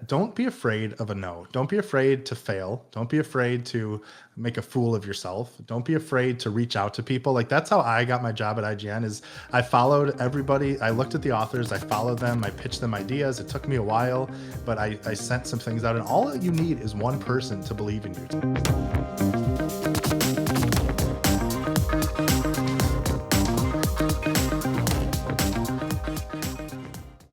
don't be afraid of a no. Don't be afraid to fail. Don't be afraid to make a fool of yourself. Don't be afraid to reach out to people. Like that's how I got my job at IGN is I followed everybody. I looked at the authors, I followed them, I pitched them ideas. It took me a while, but I sent some things out, and all that you need is one person to believe in you.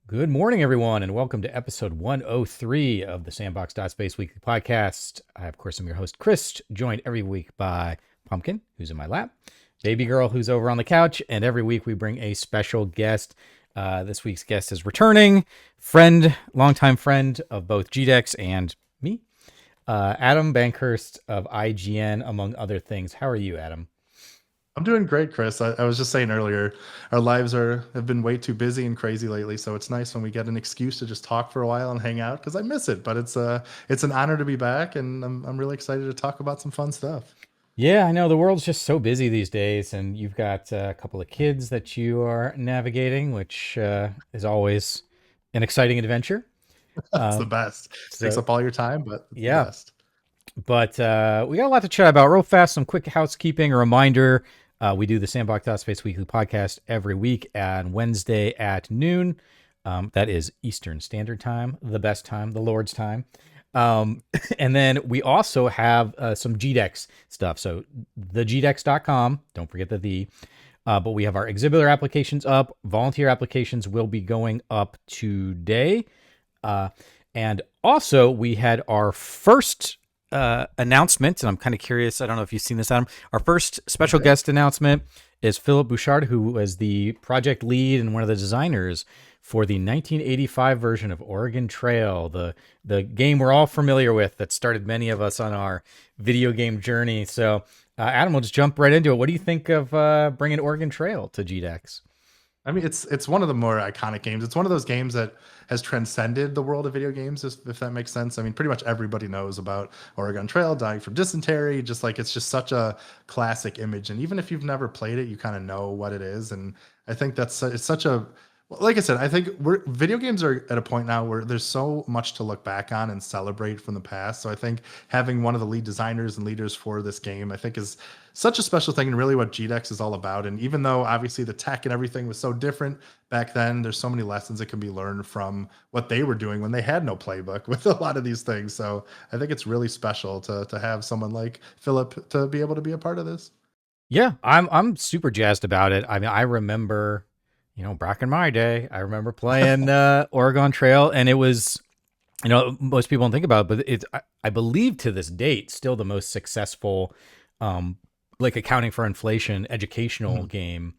Good morning, everyone, and welcome to episode 103 of the Sandbox.Space weekly podcast. I, of course, am your host, Chris, joined every week by Pumpkin, who's in my lap, Baby Girl, who's over on the couch, and every week we bring a special guest. This week's guest is returning friend, longtime friend of both GDEX and me, Adam Bankhurst of IGN, among other things. How are you, Adam? I'm doing great, Chris. I was just saying earlier, our lives have been way too busy and crazy lately. So it's nice when we get an excuse to just talk for a while and hang out because I miss it. But it's an honor to be back, and I'm really excited to talk about some fun stuff. Yeah, I know the world's just so busy these days, and you've got a couple of kids that you are navigating, which is always an exciting adventure. It's the best. Takes So up all your time, but it's the yeah, best. but we got a lot to chat about. Real fast, some quick housekeeping. A reminder: we do the Sandbox.Space weekly podcast every week on Wednesday at noon. That is Eastern Standard Time, the best time, the Lord's time. And then we also have some GDEX stuff. So the GDEX.com, don't forget but we have our exhibitor applications up. Volunteer applications will be going up today. And also we had our first announcement, and I'm kind of curious. I don't know if you've seen this, Adam. Our first special guest announcement is Philip Bouchard, who was the project lead and one of the designers for the 1985 version of Oregon Trail, the game we're all familiar with that started many of us on our video game journey. So, Adam, we'll just jump right into it. What do you think of bringing Oregon Trail to GDEX? I mean, it's one of the more iconic games. It's one of those games that has transcended the world of video games, if that makes sense. I mean, pretty much everybody knows about Oregon Trail, dying from dysentery. Just like it's just such a classic image, and even if you've never played it, you kind of know what it is. And I think it's such a like I said, I think video games are at a point now where there's so much to look back on and celebrate from the past. So I think having one of the lead designers and leaders for this game, I think is such a special thing and really what GDEX is all about. And even though obviously the tech and everything was so different back then, there's so many lessons that can be learned from what they were doing when they had no playbook with a lot of these things. So I think it's really special to have someone like Philip to be able to be a part of this. Yeah, I'm super jazzed about it. I mean, I remember, back in my day, I remember playing Oregon Trail, and it was, most people don't think about it, but I believe to this date, still the most successful, like accounting for inflation, educational game.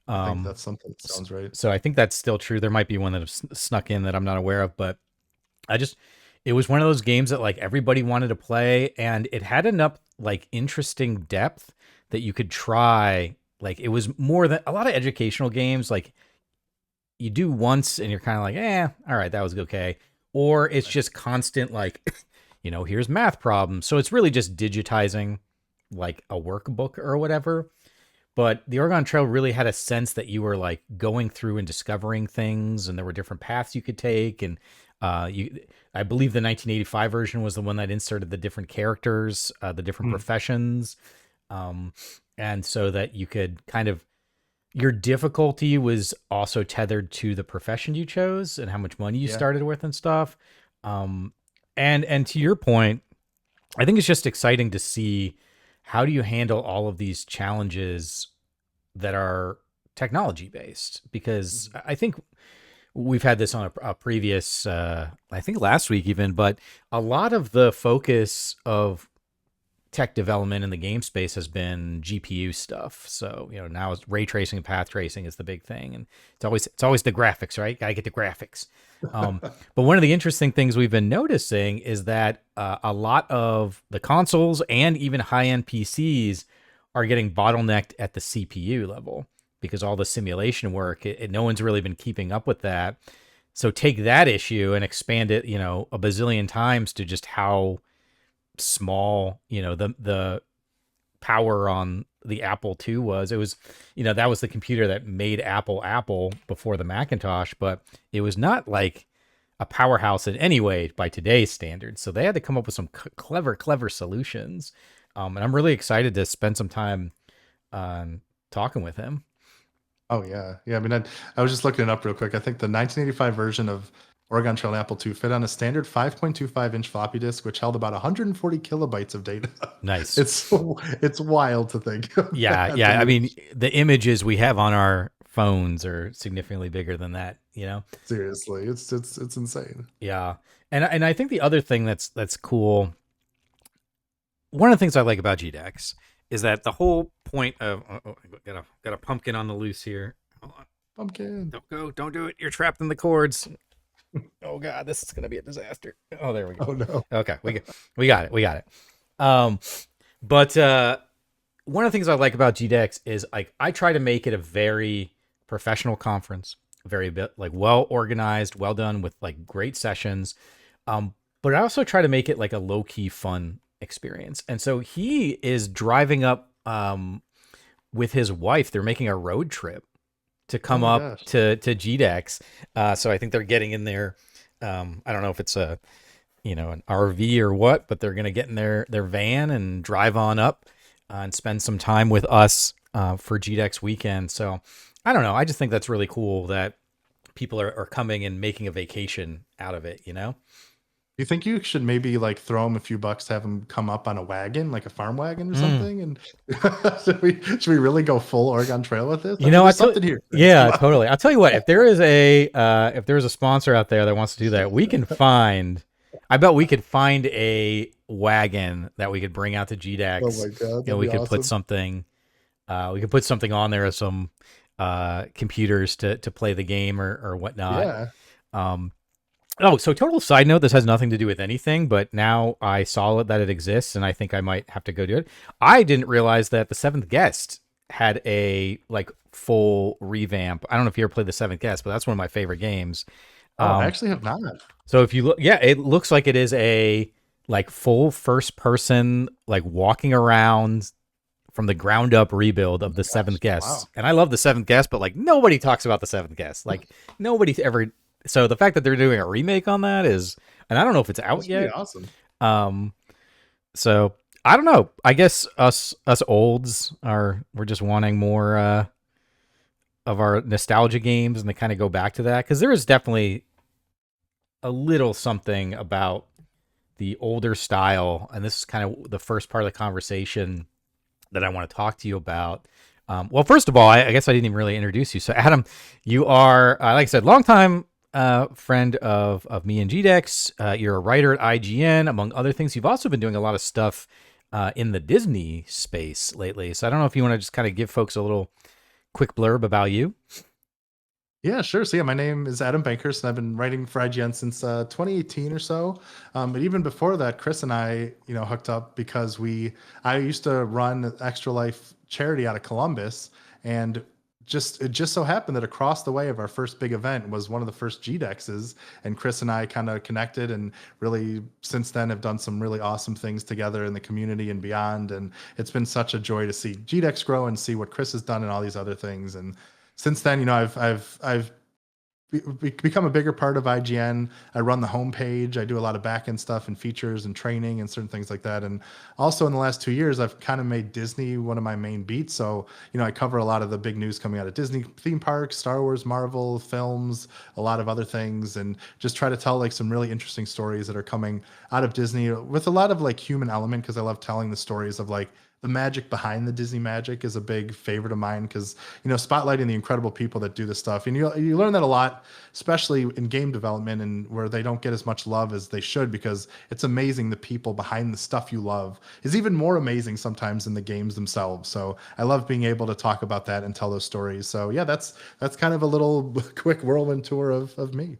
I think that's something that sounds right. So I think that's still true. There might be one that have snuck in that I'm not aware of, but it was one of those games that like everybody wanted to play, and it had enough like interesting depth that you could try. Like it was more than a lot of educational games. Like you do once and you're kind of like, all right, that was okay. Or it's just constant, like, here's math problems. So it's really just digitizing like a workbook or whatever. But the Oregon Trail really had a sense that you were like going through and discovering things, and there were different paths you could take. And I believe the 1985 version was the one that inserted the different characters, the different professions. And so that you could your difficulty was also tethered to the profession you chose and how much money you started with and stuff. And to your point, I think it's just exciting to see how do you handle all of these challenges that are technology based, because I think we've had this on a previous, I think last week even, but a lot of the focus of tech development in the game space has been GPU stuff. So, now it's ray tracing and path tracing is the big thing. And it's always the graphics, right? Got to get the graphics. But one of the interesting things we've been noticing is that a lot of the consoles and even high-end PCs are getting bottlenecked at the CPU level because all the simulation work, no one's really been keeping up with that. So take that issue and expand it, a bazillion times to just how small, the power on the Apple II was. It was, that was the computer that made Apple before the Macintosh, but it was not like a powerhouse in any way by today's standards. So they had to come up with some clever solutions. And I'm really excited to spend some time talking with him. Oh yeah, yeah. I mean, I was just looking it up real quick. I think the 1985 version of Oregon Trail and Apple II fit on a standard 5.25-inch floppy disk, which held about 140 kilobytes of data. Nice. It's wild to think of Yeah, that. yeah. I mean, the images we have on our phones are significantly bigger than that, you know? Seriously, it's insane. Yeah. And I think the other thing that's cool, one of the things I like about GDEX is that the whole point of got a pumpkin on the loose here. Hold on. Pumpkin. Don't go, don't do it. You're trapped in the cords. Oh god, this is gonna be a disaster. Oh, there we go. Oh no. Okay, we got it. Um, but one of the things I like about GDEX is like I try to make it a very professional conference, very bit like well organized, well done with like great sessions. But I also try to make it like a low key fun experience. And so he is driving up with his wife. They're making a road trip to Oh come my up gosh. to GDEX. So I think they're getting in there. I don't know if it's a an RV or what, but they're gonna get in their van and drive on up and spend some time with us for GDEX weekend. So I don't know. I just think that's really cool that people are coming and making a vacation out of it. You know? You think you should maybe like throw him a few bucks to have him come up on a wagon, like a farm wagon or Mm. something? And should we really go full Oregon Trail with this? I You mean, know, there's something here, Chris. Come yeah, on. totally. I'll tell you what, if there's a sponsor out there that wants to do that, we can find. I bet we could find a wagon that we could bring out to Oh GDEX. my God, You know, that'd we be could put awesome. something. We could put something on there, some computers to play the game or whatnot. Yeah. Um, oh, so total side note, this has nothing to do with anything, but now I saw that it exists, and I think I might have to go do it. I didn't realize that the Seventh Guest had a like full revamp. I don't know if you ever played the Seventh Guest, but that's one of my favorite games. Oh, I Um, actually have not. so if you look, yeah, it looks like it is a like full first person, like walking around from the ground up rebuild of the Gosh. Seventh Guest. Wow. And I love the Seventh Guest, but like nobody talks about the Seventh Guest. Like nobody ever. So the fact that they're doing a remake on that is, and I don't know if it's out That's pretty yet. awesome. Um, so I don't know. I guess us olds we're just wanting more of our nostalgia games and to kind of go back to that because there is definitely a little something about the older style, and this is kind of the first part of the conversation that I want to talk to you about. Well, first of all, I guess I didn't even really introduce you. So, Adam, you are, like I said, longtime friend of me and GDEX. You're a writer at IGN, among other things. You've also been doing a lot of stuff in the Disney space lately. So, I don't know if you want to just kind of give folks a little quick blurb about you. Yeah, sure. So yeah, my name is Adam Bankhurst, and I've been writing for IGN since 2018 or so. But even before that, Chris and I, hooked up because I used to run Extra Life charity out of Columbus, and it just so happened that across the way of our first big event was one of the first GDEXs, and Chris and I kind of connected, and really since then have done some really awesome things together in the community and beyond. And it's been such a joy to see GDEX grow and see what Chris has done and all these other things. And since then, I've become a bigger part of IGN. I run the homepage. I do a lot of backend stuff and features and training and certain things like that. And also in the last 2 years, I've kind of made Disney one of my main beats. So, I cover a lot of the big news coming out of Disney theme parks, Star Wars, Marvel, films, a lot of other things, and just try to tell like some really interesting stories that are coming out of Disney with a lot of like human element, because I love telling the stories of like the magic behind the Disney magic is a big favorite of mine, because spotlighting the incredible people that do this stuff, and you learn that a lot, especially in game development, and where they don't get as much love as they should, because it's amazing the people behind the stuff you love is even more amazing sometimes than the games themselves. So I love being able to talk about that and tell those stories. So yeah, that's kind of a little quick whirlwind tour of me.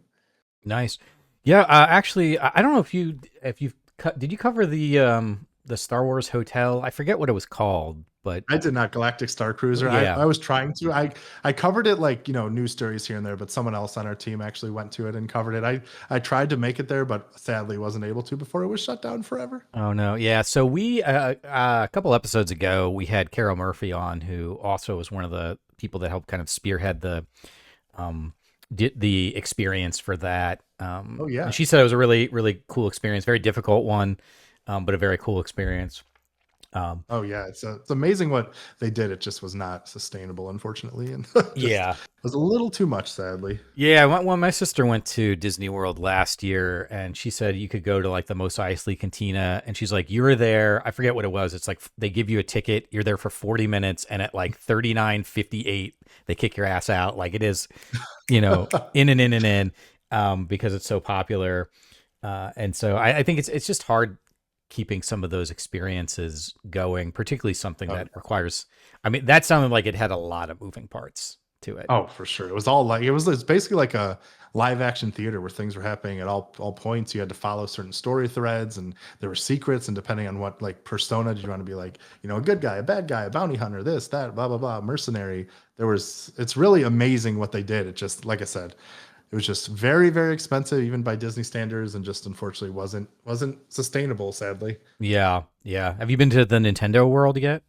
Nice. Yeah, actually, I don't know if you've did you cover the Star Wars hotel? I forget what it was called, but I did not. Galactic Star Cruiser. yeah. I was trying to. I covered it like, news stories here and there, but someone else on our team actually went to it and covered it. I tried to make it there, but sadly wasn't able to before it was shut down forever. Oh no, yeah. So we a couple episodes ago we had Carol Murphy on, who also was one of the people that helped kind of spearhead the experience for that. Oh And yeah. she said it was a really, really cool experience, very difficult one, but a very cool experience. Um, Oh yeah, it's amazing what they did. It just was not sustainable, unfortunately, and just yeah. was a little too much, sadly. Yeah, when my sister went to Disney World last year, and she said you could go to like the Mos Eisley Cantina, and she's like, you were there. I forget what it was. It's like they give you a ticket. You're there for 40 minutes, and at like 39:58, they kick your ass out. Like it is, in and in and in, because it's so popular. And so I think it's just hard keeping some of those experiences going, particularly something Oh, that requires. I mean, that sounded like it had a lot of moving parts to it. oh, for sure. It was all like it's basically like a live action theater where things were happening at all points. You had to follow certain story threads, and there were secrets. And depending on what like persona did you want to be, like a good guy, a bad guy, a bounty hunter, this, that, blah blah blah, mercenary. It's really amazing what they did. It just, like I said, it was just very very expensive even by Disney standards, and just unfortunately wasn't sustainable. Sadly. Yeah, yeah. Have you been to the Nintendo World yet?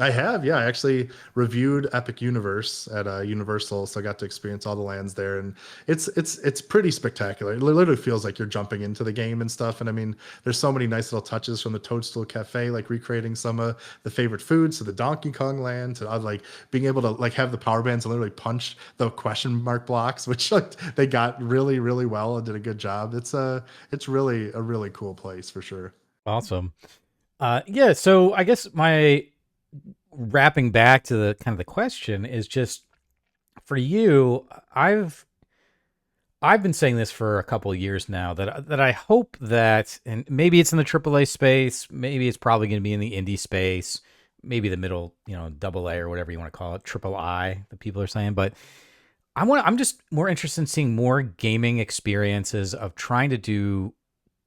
I have, yeah. I actually reviewed Epic Universe at Universal, so I got to experience all the lands there, and it's pretty spectacular. It literally feels like you're jumping into the game and stuff. And I mean, there's so many nice little touches from the Toadstool Cafe, like recreating some of the favorite foods to the Donkey Kong land to like being able to like have the power bands and literally punch the question mark blocks, which like they got really really well and did a good job. It's really a really cool place for sure. Awesome. Yeah. So I guess my wrapping back to the kind of the question is just for you. I've been saying this for a couple of years now that I hope that, and maybe it's in the AAA space, maybe it's probably going to be in the indie space, maybe the middle, double A or whatever you want to call it, triple I, that people are saying. But I'm just more interested in seeing more gaming experiences of trying to do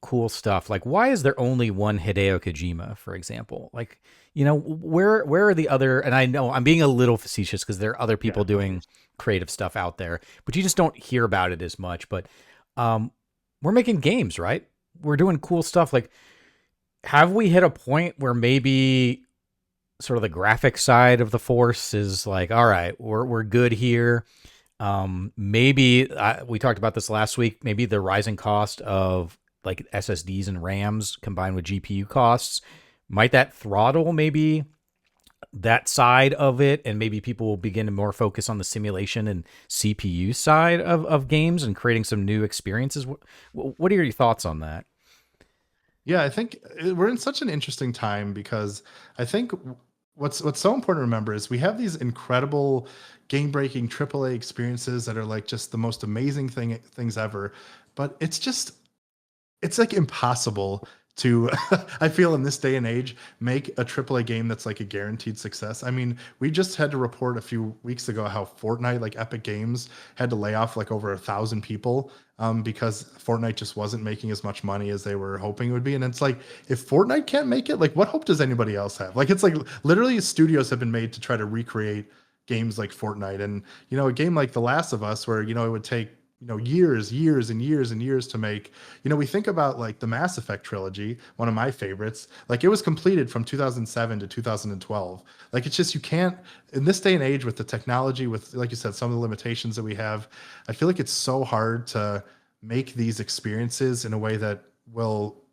cool stuff. Like, why is there only one Hideo Kojima, for example? Like, where are the other? And I know I'm being a little facetious because there are other Yeah, people doing creative stuff out there, but you just don't hear about it as much. But um, we're making games, right? We're doing cool stuff. Like, have we hit a point where maybe sort of the graphic side of the force is like, all right, we're good here. Maybe we talked about this last week. Maybe the rising cost of like SSDs and RAMs combined with GPU costs, might that throttle maybe that side of it, and maybe people will begin to more focus on the simulation and CPU side of games and creating some new experiences. What are your thoughts on that? yeah. I think we're in such an interesting time because I think what's so important to remember is we have these incredible game breaking AAA experiences that are like just the most amazing things ever, but it's like impossible to I feel in this day and age make a AAA game that's like a guaranteed success. I mean, we just had to report a few weeks ago how Fortnite, like Epic Games, had to lay off like over 1,000 people, because Fortnite just wasn't making as much money as they were hoping it would be. And it's like, if Fortnite can't make it, like what hope does anybody else have? Like it's like literally studios have been made to try to recreate games like Fortnite. And a game like The Last of Us, where it would take years and years and years to make. We think about like the Mass Effect trilogy, one of my favorites. Like it was completed from 2007 to 2012. Like it's just, you can't, in this day and age with the technology, with like you said, some of the limitations that we have. I feel like it's so hard to make these experiences in a way that will,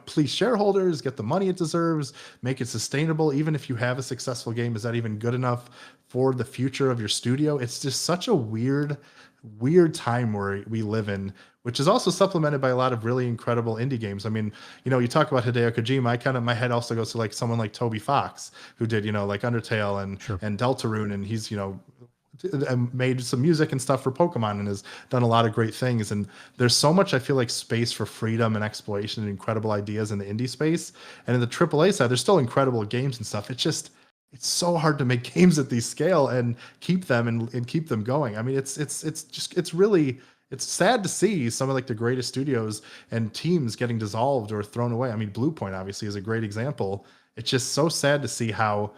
please shareholders, get the money it deserves, make it sustainable. Even if you have a successful game, is that even good enough for the future of your studio? It's just such a weird time where we live in, which is also supplemented by a lot of really incredible indie games. I mean, you talk about Hideo Kojima, my head also goes to like someone like Toby Fox, who did, like Undertale and Sure. Deltarune, and he's, made some music and stuff for Pokemon and has done a lot of great things. And there's so much, I feel like, space for freedom and exploration and incredible ideas in the indie space. And in the AAA side, there's still incredible games and stuff. It's so hard to make games at these scale and keep them and keep them going. I mean, it's sad to see some of like the greatest studios and teams getting dissolved or thrown away. I mean, Blue Point obviously is a great example. It's just so sad to see how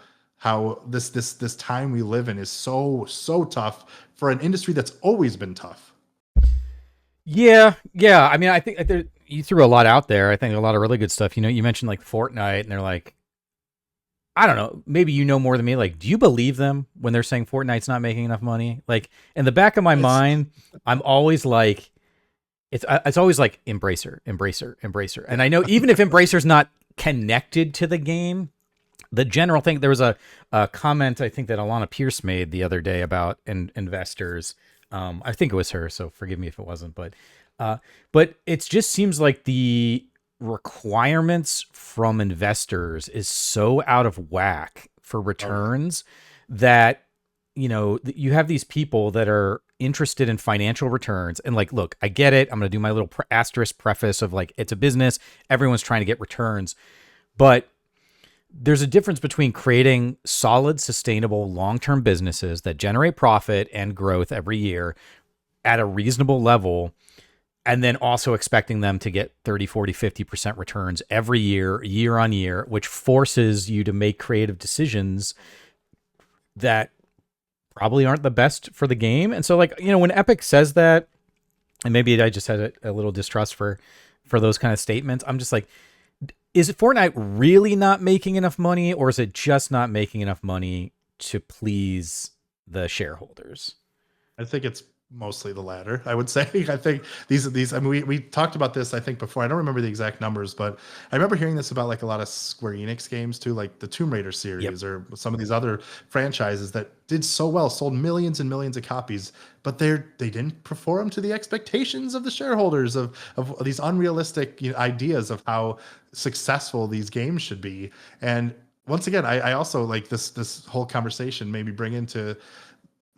this time we live in is so tough for an industry that's always been tough. Yeah, yeah. I mean, I think you threw a lot out there. I think a lot of really good stuff. You mentioned like Fortnite, and they're like, I don't know, maybe you know more than me. Like, do you believe them when they're saying Fortnite's not making enough money? Like, in the back of my It's mind, I'm always like, It's always like Embracer. And I know even if Embracer's not connected to the game, the general thing, there was a comment I think that Alana Pierce made the other day about investors. I think it was her, so forgive me if it wasn't, but it just seems like the requirements from investors is so out of whack for returns that you have these people that are interested in financial returns and like, look, I get it. I'm going to do my little asterisk preface of like, it's a business. Everyone's trying to get returns, but there's a difference between creating solid, sustainable, long-term businesses that generate profit and growth every year at a reasonable level, and then also expecting them to get 30, 40, 50% returns every year, year on year, which forces you to make creative decisions that probably aren't the best for the game. And so like, when Epic says that, and maybe I just had a little distrust for those kind of statements, I'm just like, is it Fortnite really not making enough money, or is it just not making enough money to please the shareholders? I think it's mostly the latter, I would say. I think these I mean we talked about this I think before. I don't remember the exact numbers, but I remember hearing this about like a lot of Square Enix games too, like the Tomb Raider Yep. series or some of these other franchises that did so well, sold millions and millions of copies, but they didn't perform to the expectations of the shareholders of these unrealistic ideas of how successful these games should be. And once again, I also like this whole conversation maybe bring into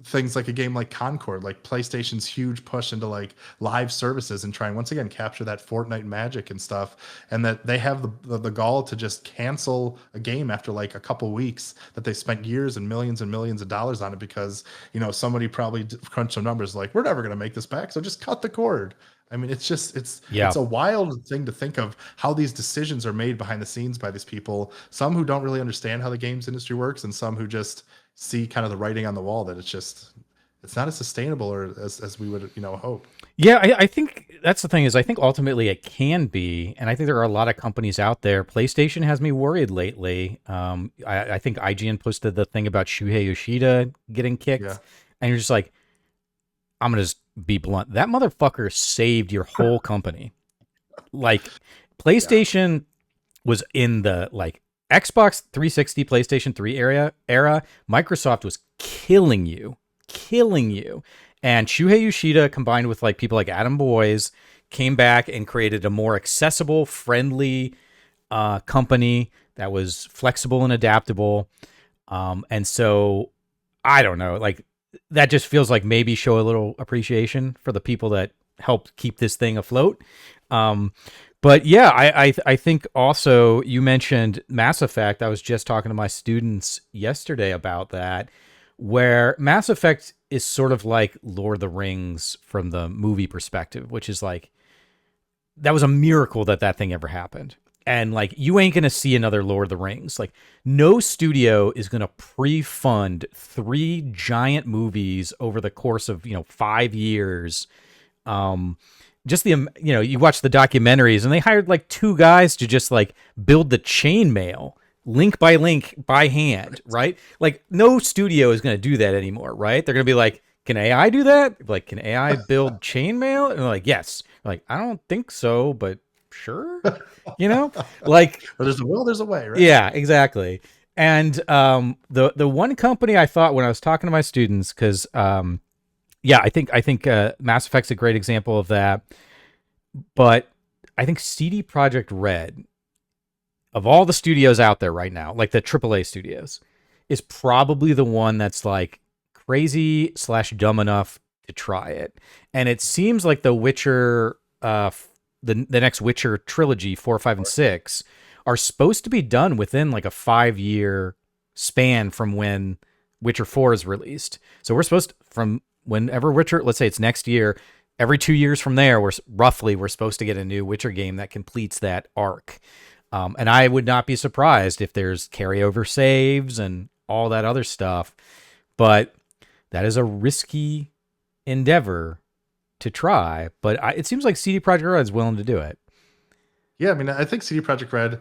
things like a game like Concord, like PlayStation's huge push into like live services and trying once again capture that Fortnite magic and stuff, and that they have the gall to just cancel a game after like a couple weeks that they spent years and millions of dollars on it because somebody probably crunched some numbers like we're never going to make this back, so just cut the cord. I mean, it's a wild thing to think of how these decisions are made behind the scenes by these people, some who don't really understand how the games industry works and some who just see kind of the writing on the wall that it's not as sustainable or as we would hope. Yeah, I think that's the thing is I think ultimately it can be, and I think there are a lot of companies out there. PlayStation has me worried lately. I think IGN posted the thing about Shuhei Yoshida getting kicked, and you're just like, I'm gonna just be blunt. That motherfucker saved your whole company. Like PlayStation was in the like Xbox 360, PlayStation 3 era, Microsoft was killing you. And Shuhei Yoshida combined with like people like Adam Boyes came back and created a more accessible, friendly company that was flexible and adaptable. And so I don't know, like that just feels like maybe show a little appreciation for the people that helped keep this thing afloat. But yeah, I think also you mentioned Mass Effect. I was just talking to my students yesterday about that, where Mass Effect is sort of like Lord of the Rings from the movie perspective, which is like, that was a miracle that thing ever happened. And like, you ain't going to see another Lord of the Rings. Like, no studio is going to pre-fund 3 giant movies over the course of, 5 years. Just you watch the documentaries and they hired like 2 guys to just like build the chainmail link by hand, right? Like no studio is going to do that anymore, right? They're going to be like, can AI do that? Like, can AI build chainmail? And they're like, yes. Like, I don't think so, but sure. Like, but there's a will, there's a way, right? Yeah, exactly. And the one company I thought when I was talking to my students, because I think Mass Effect's a great example of that. But I think CD Projekt Red, of all the studios out there right now, like the AAA studios, is probably the one that's like crazy / dumb enough to try it. And it seems like the Witcher, the next Witcher trilogy, 4, 5, and 6, are supposed to be done within like a 5-year span from when Witcher 4 is released. So we're supposed to, from whenever Witcher, let's say it's next year, every 2 years from there, we're supposed to get a new Witcher game that completes that arc. And I would not be surprised if there's carryover saves and all that other stuff. But that is a risky endeavor to try. But it seems like CD Projekt Red is willing to do it. Yeah, I mean, I think CD Projekt Red,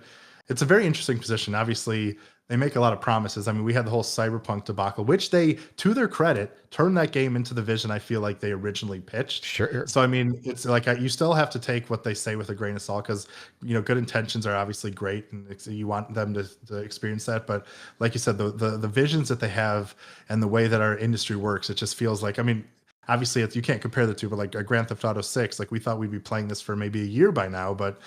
it's a very interesting position. Obviously, they make a lot of promises. I mean, we had the whole Cyberpunk debacle, which they, to their credit, turned that game into the vision I feel like they originally pitched. Sure. So I mean, it's like you still have to take what they say with a grain of salt, because good intentions are obviously great, and you want them to experience that. But like you said, the visions that they have and the way that our industry works, it just feels like, I mean, obviously you can't compare the two, but like a Grand Theft Auto 6, like we thought we'd be playing this for maybe a year by now, but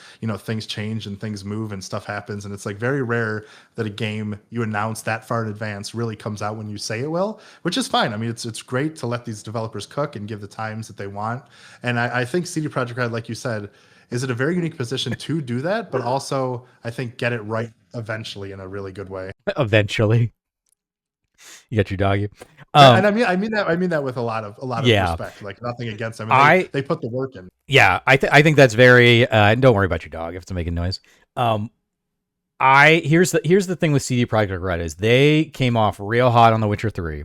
things change and things move and stuff happens, and it's like very rare that a game you announce that far in advance really comes out when you say it will, which is fine. I mean, it's great to let these developers cook and give the times that they want. And I think CD Projekt Red, like you said, is in a very unique position to do that, but also I think get it right eventually in a really good way. Eventually. You got your doggy. And I mean that with a lot of Yeah. respect. Like nothing against them. And I they put the work in. Yeah, I think that's very. Don't worry about your dog if it's making noise. I here's the thing with CD Projekt Red is they came off real hot on The Witcher 3.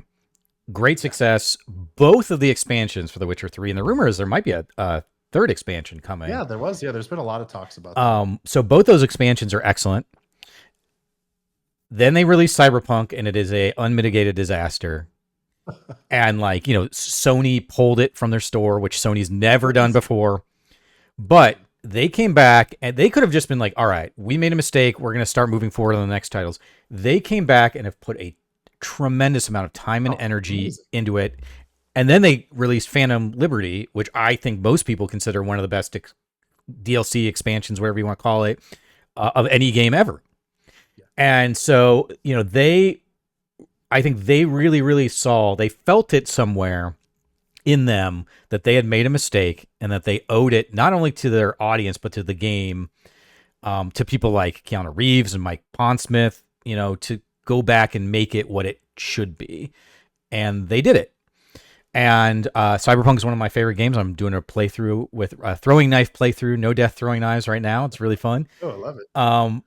Great success. Both of the expansions for The Witcher 3, and the rumor is there might be a third expansion coming. Yeah, there was. Yeah, there's been a lot of talks about that. So both those expansions are excellent. Then they released Cyberpunk, and it is a unmitigated disaster. And Sony pulled it from their store, which Sony's never done before. But they came back, and they could have just been like, all right, we made a mistake, we're going to start moving forward on the next titles. They came back and have put a tremendous amount of time and energy into it. And then they released Phantom Liberty, which I think most people consider one of the best DLC expansions, whatever you want to call it, of any game ever. And so, I think they really, really they felt it somewhere in them that they had made a mistake, and that they owed it not only to their audience, but to the game, to people like Keanu Reeves and Mike Pondsmith, to go back and make it what it should be. And they did it. And Cyberpunk is one of my favorite games. I'm doing a playthrough with a throwing knife playthrough, no death throwing knives right now. It's really fun. Oh, I love it.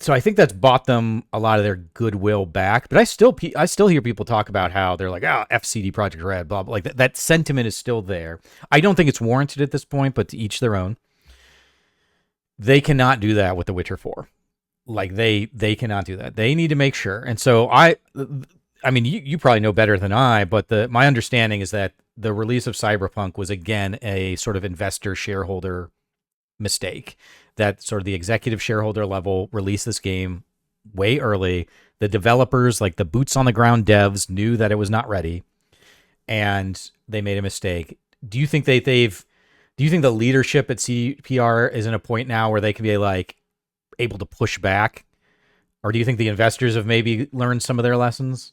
So I think that's bought them a lot of their goodwill back. But I still hear people talk about how they're like, FCD Project Red, blah, blah. Like that sentiment is still there. I don't think it's warranted at this point, but to each their own. They cannot do that with The Witcher 4. Like they cannot do that. They need to make sure. And so I mean, you probably know better than I, but my understanding is that the release of Cyberpunk was again a sort of investor shareholder mistake. That sort of the executive shareholder level released this game way early. The developers, like the boots on the ground devs, knew that it was not ready, and they made a mistake. Do you think do you think the leadership at CPR is in a point now where they can be like able to push back, or do you think the investors have maybe learned some of their lessons?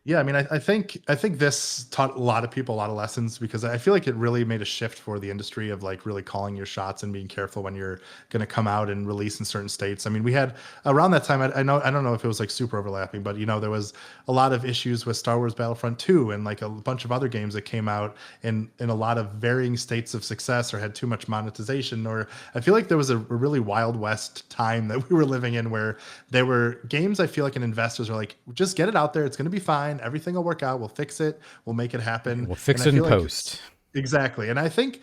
Yeah, I mean, I think this taught a lot of people a lot of lessons, because I feel like it really made a shift for the industry of like really calling your shots and being careful when you're going to come out and release in certain states. I mean, we had around that time, I don't know if it was like super overlapping, but there was a lot of issues with Star Wars Battlefront 2 and like a bunch of other games that came out in a lot of varying states of success, or had too much monetization, or I feel like there was a really Wild West time that we were living in, where there were games I feel like, and investors are like, just get it out there, it's going to be fine. Everything will work out. We'll fix it. We'll make it happen. We'll fix it in post. Exactly. And I think,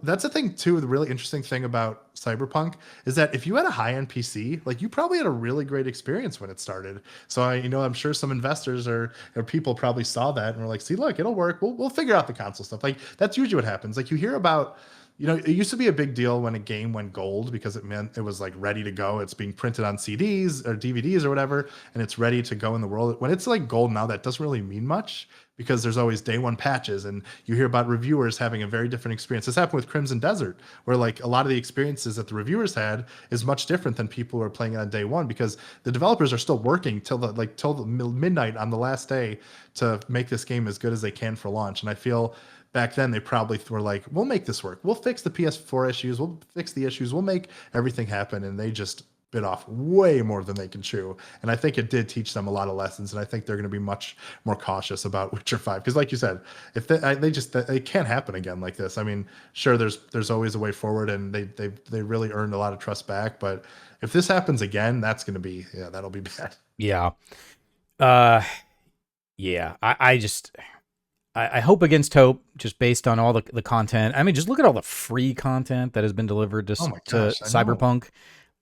that's the thing too. The really interesting thing about Cyberpunk is that if you had a high-end PC, like you probably had a really great experience when it started. So I'm sure some investors or people probably saw that and were like, see, look, it'll work. We'll figure out the console stuff. Like that's usually what happens. Like you hear about, it used to be a big deal when a game went gold, because it meant it was like ready to go. It's being printed on CDs or DVDs or whatever, and it's ready to go in the world. When it's like gold now, that doesn't really mean much, because there's always day one patches, and you hear about reviewers having a very different experience. This happened with Crimson Desert, where like a lot of the experiences that the reviewers had is much different than people who are playing it on day one, because the developers are still working till the midnight on the last day to make this game as good as they can for launch. And I feel back then they probably were like, we'll make this work. We'll fix the PS4 issues. We'll fix the issues. We'll make everything happen. And they just bit off way more than they can chew. And I think it did teach them a lot of lessons. And I think they're going to be much more cautious about Witcher 5. Because like you said, if it can't happen again like this. I mean, sure, there's always a way forward, and they really earned a lot of trust back. But if this happens again, that'll be bad. Yeah. Yeah. I hope against hope, just based on all the content. I mean, just look at all the free content that has been delivered to Cyberpunk,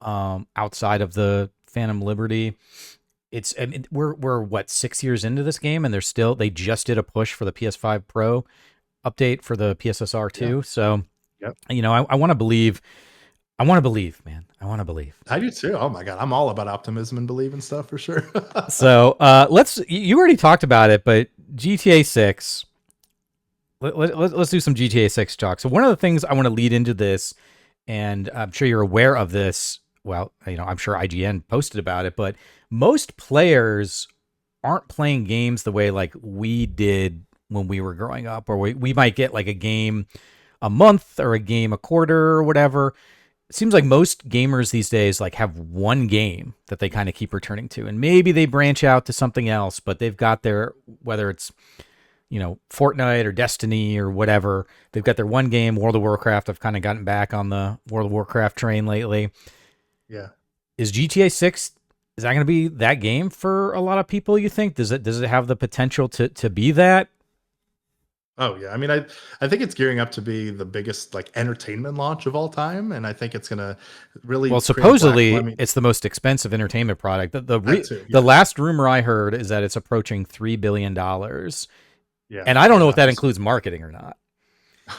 outside of the Phantom Liberty. I mean, we're what 6 years into this game, and they just did a push for the PS5 Pro update for the PSSR Yeah. too. So Yep. I want to believe. I want to believe, man. I want to believe. I do too. Oh my god, I'm all about optimism and believe and stuff for sure. So you already talked about it, but GTA 6. Let's do some GTA 6 talk. So one of the things I want to lead into this, and I'm sure you're aware of this. Well, I'm sure IGN posted about it, but most players aren't playing games the way like we did when we were growing up, or we might get like a game a month or a game a quarter or whatever. It seems like most gamers these days like have one game that they kind of keep returning to, and maybe they branch out to something else, but they've got their, whether it's Fortnite or Destiny or whatever, they've got their one game. World of Warcraft, I've kind of gotten back on the World of Warcraft train lately. Yeah. Is GTA 6, is that going to be that game for a lot of people, you think? Does it have the potential to be that? Oh yeah. I mean, I think it's gearing up to be the biggest like entertainment launch of all time, and I think it's gonna really Well, create a platform. I supposedly mean, it's the most expensive entertainment product. that too. The Yeah. last rumor I heard is that it's approaching $3 billion, Yeah. and I I don't would know if not that be includes marketing or not.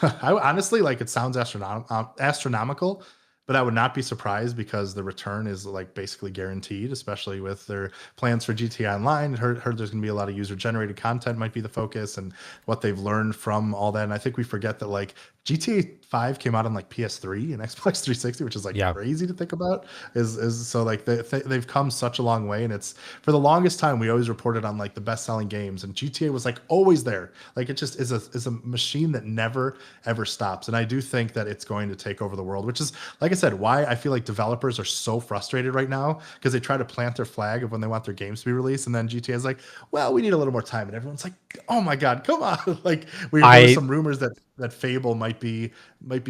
I honestly like it sounds astronomical, but I would not be surprised because the return is like basically guaranteed, especially with their plans for GTA Online. Heard there's going to be a lot of user generated content might be the focus and what they've learned from all that. And I think we forget that like GTA 5 came out on like PS3 and Xbox 360, which is like Yeah, crazy to think about. Is so like they've come such a long way, and it's for the longest time we always reported on like the best selling games, and GTA was like always there. Like it just is a machine that never ever stops. And I do think that it's going to take over the world, which is like I said, why I feel like developers are so frustrated right now because they try to plant their flag of when they want their games to be released, and then GTA is like, well, we need a little more time, and everyone's like, oh my god, come on! Like there was I some rumors that Fable might be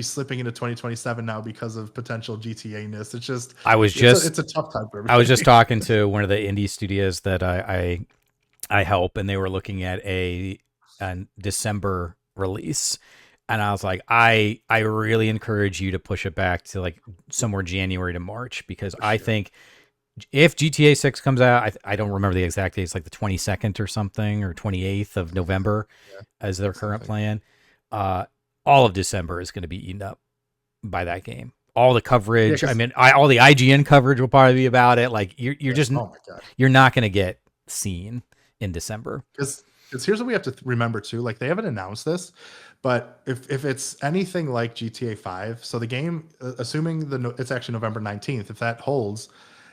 slipping into 2027 now because of potential GTA-ness. It's just I was it's just a tough time for I was just everybody. talking to one of the indie studios that I help, and they were looking at a December release, and I was like, I really encourage you to push it back to like somewhere January to March, because For I sure. think if GTA 6 comes out, I don't remember the exact date. It's like the 22nd or something, or 28th of November Yeah, as their current something. plan. Uh, all of December is going to be eaten up by that game. All the Yeah, coverage. I because mean, all the IGN coverage will probably be about it. Like you're yeah. just Oh my god. you're not going to get seen in December. Because here's what we have to remember too. Like they haven't announced this, but if it's anything like GTA 5, so the game, assuming it's actually November 19th, if that holds,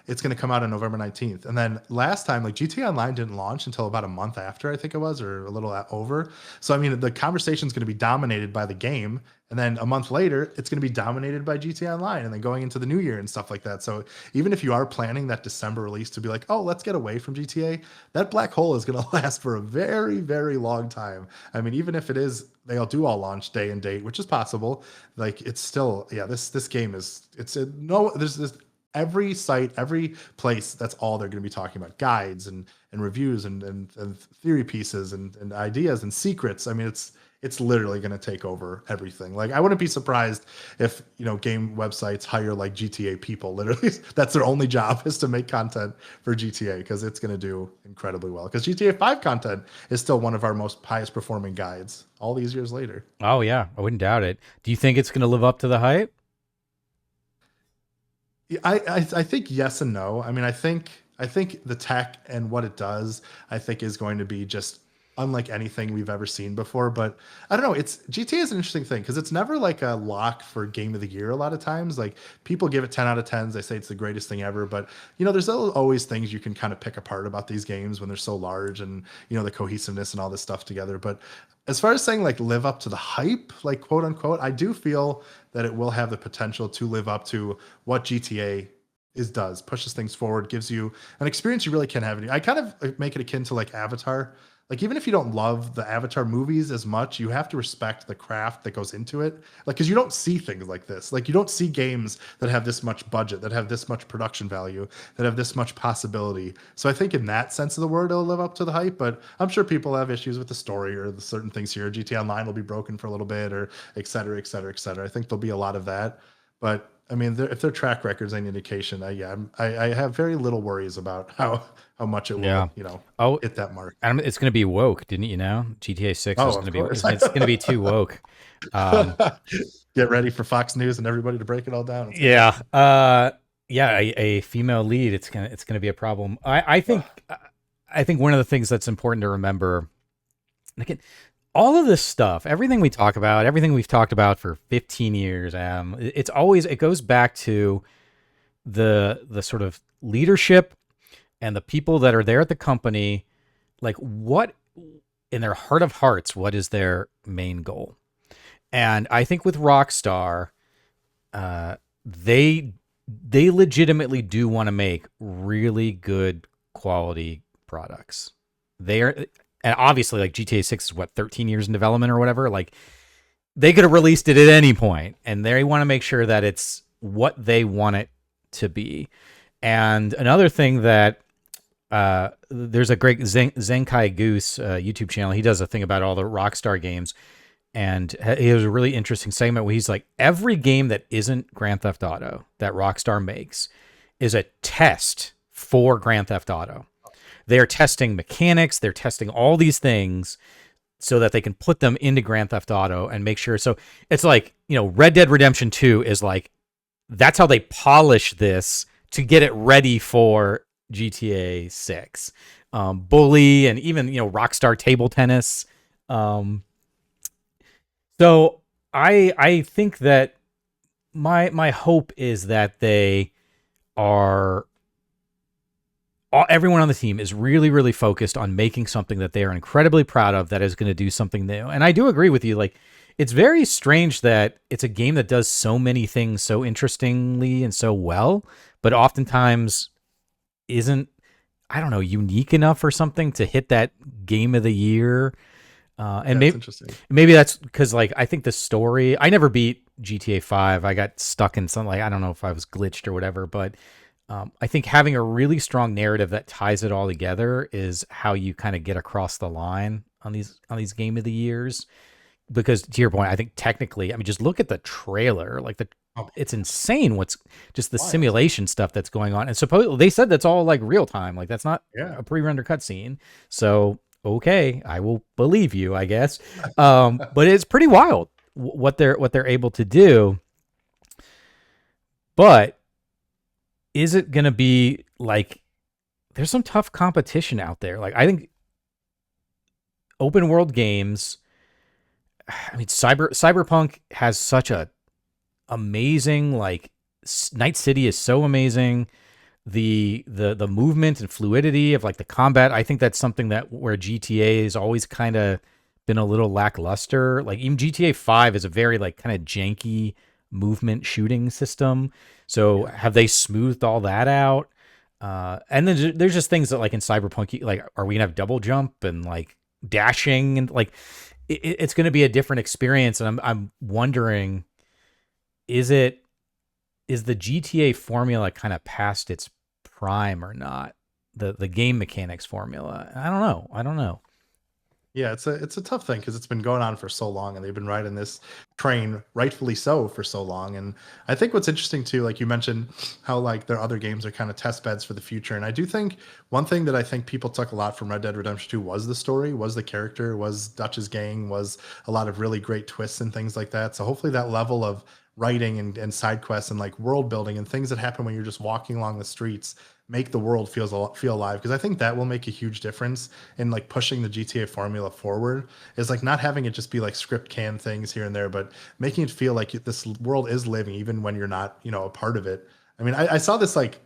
it's going to come out on November 19th. And then last time, like GTA Online didn't launch until about a month after, I think it was, or a little over. So I mean, the conversation is going to be dominated by the game, and then a month later, it's going to be dominated by GTA Online, and then going into the new year and stuff like that. So even if you are planning that December release to be like, oh, let's get away from GTA, that black hole is going to last for a very, very long time. I mean, even if it is, they'll do all launch day and date, which is possible. Like it's still, yeah, this game is, it's a, no, there's this, every site, every place, that's all they're going to be talking about: guides and reviews and theory pieces and ideas and secrets. I mean, it's literally going to take over everything. Like I wouldn't be surprised if game websites hire like GTA people. Literally, that's their only job, is to make content for GTA, because it's going to do incredibly well. Because GTA 5 content is still one of our most highest performing guides all these years later. Oh yeah, I wouldn't doubt it. Do you think it's going to live up to the hype? Yeah, I think yes and no. I mean, I think the tech and what it does, I think, is going to be just unlike anything we've ever seen before. But I don't know. It's GTA is an interesting thing because it's never like a lock for game of the year. A lot of times, like people give it 10 out of 10s. They say it's the greatest thing ever. But there's always things you can kind of pick apart about these games when they're so large, and the cohesiveness and all this stuff together. But as far as saying like live up to the hype, like quote unquote, I do feel that it will have the potential to live up to what GTA does, pushes things forward, gives you an experience you really can't have. I kind of make it akin to like Avatar. Like even if you don't love the Avatar movies as much, you have to respect the craft that goes into it. Like because you don't see things like this. Like you don't see games that have this much budget, that have this much production value, that have this much possibility. So I think in that sense of the word, it'll live up to the hype. But I'm sure people have issues with the story or the certain things here. GTA Online will be broken for a little bit, or et cetera, et cetera, et cetera. I think there'll be a lot of that. But I mean, if their track record's any indication, I have very little worries about how much it Yeah. will, Oh, hit that mark. it's going to be woke, didn't you know? GTA 6 Oh, is going of to be course. it's going to be too woke. Um, Get ready for Fox News and everybody to break it all down. It's gonna yeah. happen. Yeah, a female lead, it's going to be a problem. I think one of the things that's important to remember, again, all of this stuff, everything we talk about, everything we've talked about for 15 years, it goes back to the sort of leadership and the people that are there at the company, like what in their heart of hearts, what is their main goal? And I think with Rockstar, uh, they legitimately do want to make really good quality products. They are, and obviously, like GTA 6 is what 13 years in development or whatever. Like they could have released it at any point, and they want to make sure that it's what they want it to be. And another thing that there's a great Zenkai Goose YouTube channel. He does a thing about all the Rockstar games, and he has a really interesting segment where he's like, every game that isn't Grand Theft Auto that Rockstar makes is a test for Grand Theft Auto. They're testing mechanics, they're testing all these things so that they can put them into Grand Theft Auto and make sure. So it's like, Red Dead Redemption 2 is like, that's how they polish this to get it ready for GTA 6. Bully and even, Rockstar Table Tennis. So I think that my hope is that they are everyone on the team is really, really focused on making something that they are incredibly proud of that is going to do something new. And I do agree with you. Like, it's very strange that it's a game that does so many things so interestingly and so well, but oftentimes isn't, I don't know, unique enough or something to hit that game of the year. And Yeah, it's interesting. maybe that's because, like, I think the story, I never beat GTA 5. I got stuck in some, like, I don't know if I was glitched or whatever, but I think having a really strong narrative that ties it all together is how you kind of get across the line on these game of the years. Because to your point, I think technically, I mean, just look at the trailer. Like Oh, it's insane what's just the wild. simulation stuff that's going on. And supposedly they said that's all like real time. Like that's not Yeah. a pre-render cutscene. So okay, I will believe you, I guess. But it's pretty wild what they're able to do. But is it going to be like there's some tough competition out there? Like I think open world games. I mean, Cyberpunk has such a amazing like Night City is so amazing. The movement and fluidity of like the combat, I think that's something that where GTA has always kind of been a little lackluster. Like even GTA 5 is a very like kind of janky movement shooting system. So Yeah. have they smoothed all that out? And then there's just things that like in Cyberpunk, like are we gonna have double jump and like dashing and like it's going to be a different experience. And I'm wondering, is it is the GTA formula kind of past its prime or not? The game mechanics formula. I don't know. Yeah, it's a tough thing because it's been going on for so long, and they've been riding this train, rightfully so, for so long. And I think what's interesting too, like you mentioned, how like their other games are kind of test beds for the future. And I do think one thing that I think people took a lot from Red Dead Redemption 2 was the story, was the character, was Dutch's gang, was a lot of really great twists and things like that. So hopefully that level of writing and side quests and like world building and things that happen when you're just walking along the streets make the world feel alive, because I think that will make a huge difference in like pushing the GTA formula forward, is like not having it just be like script can things here and there, but making it feel like this world is living even when you're not, a part of it. I mean, I saw this like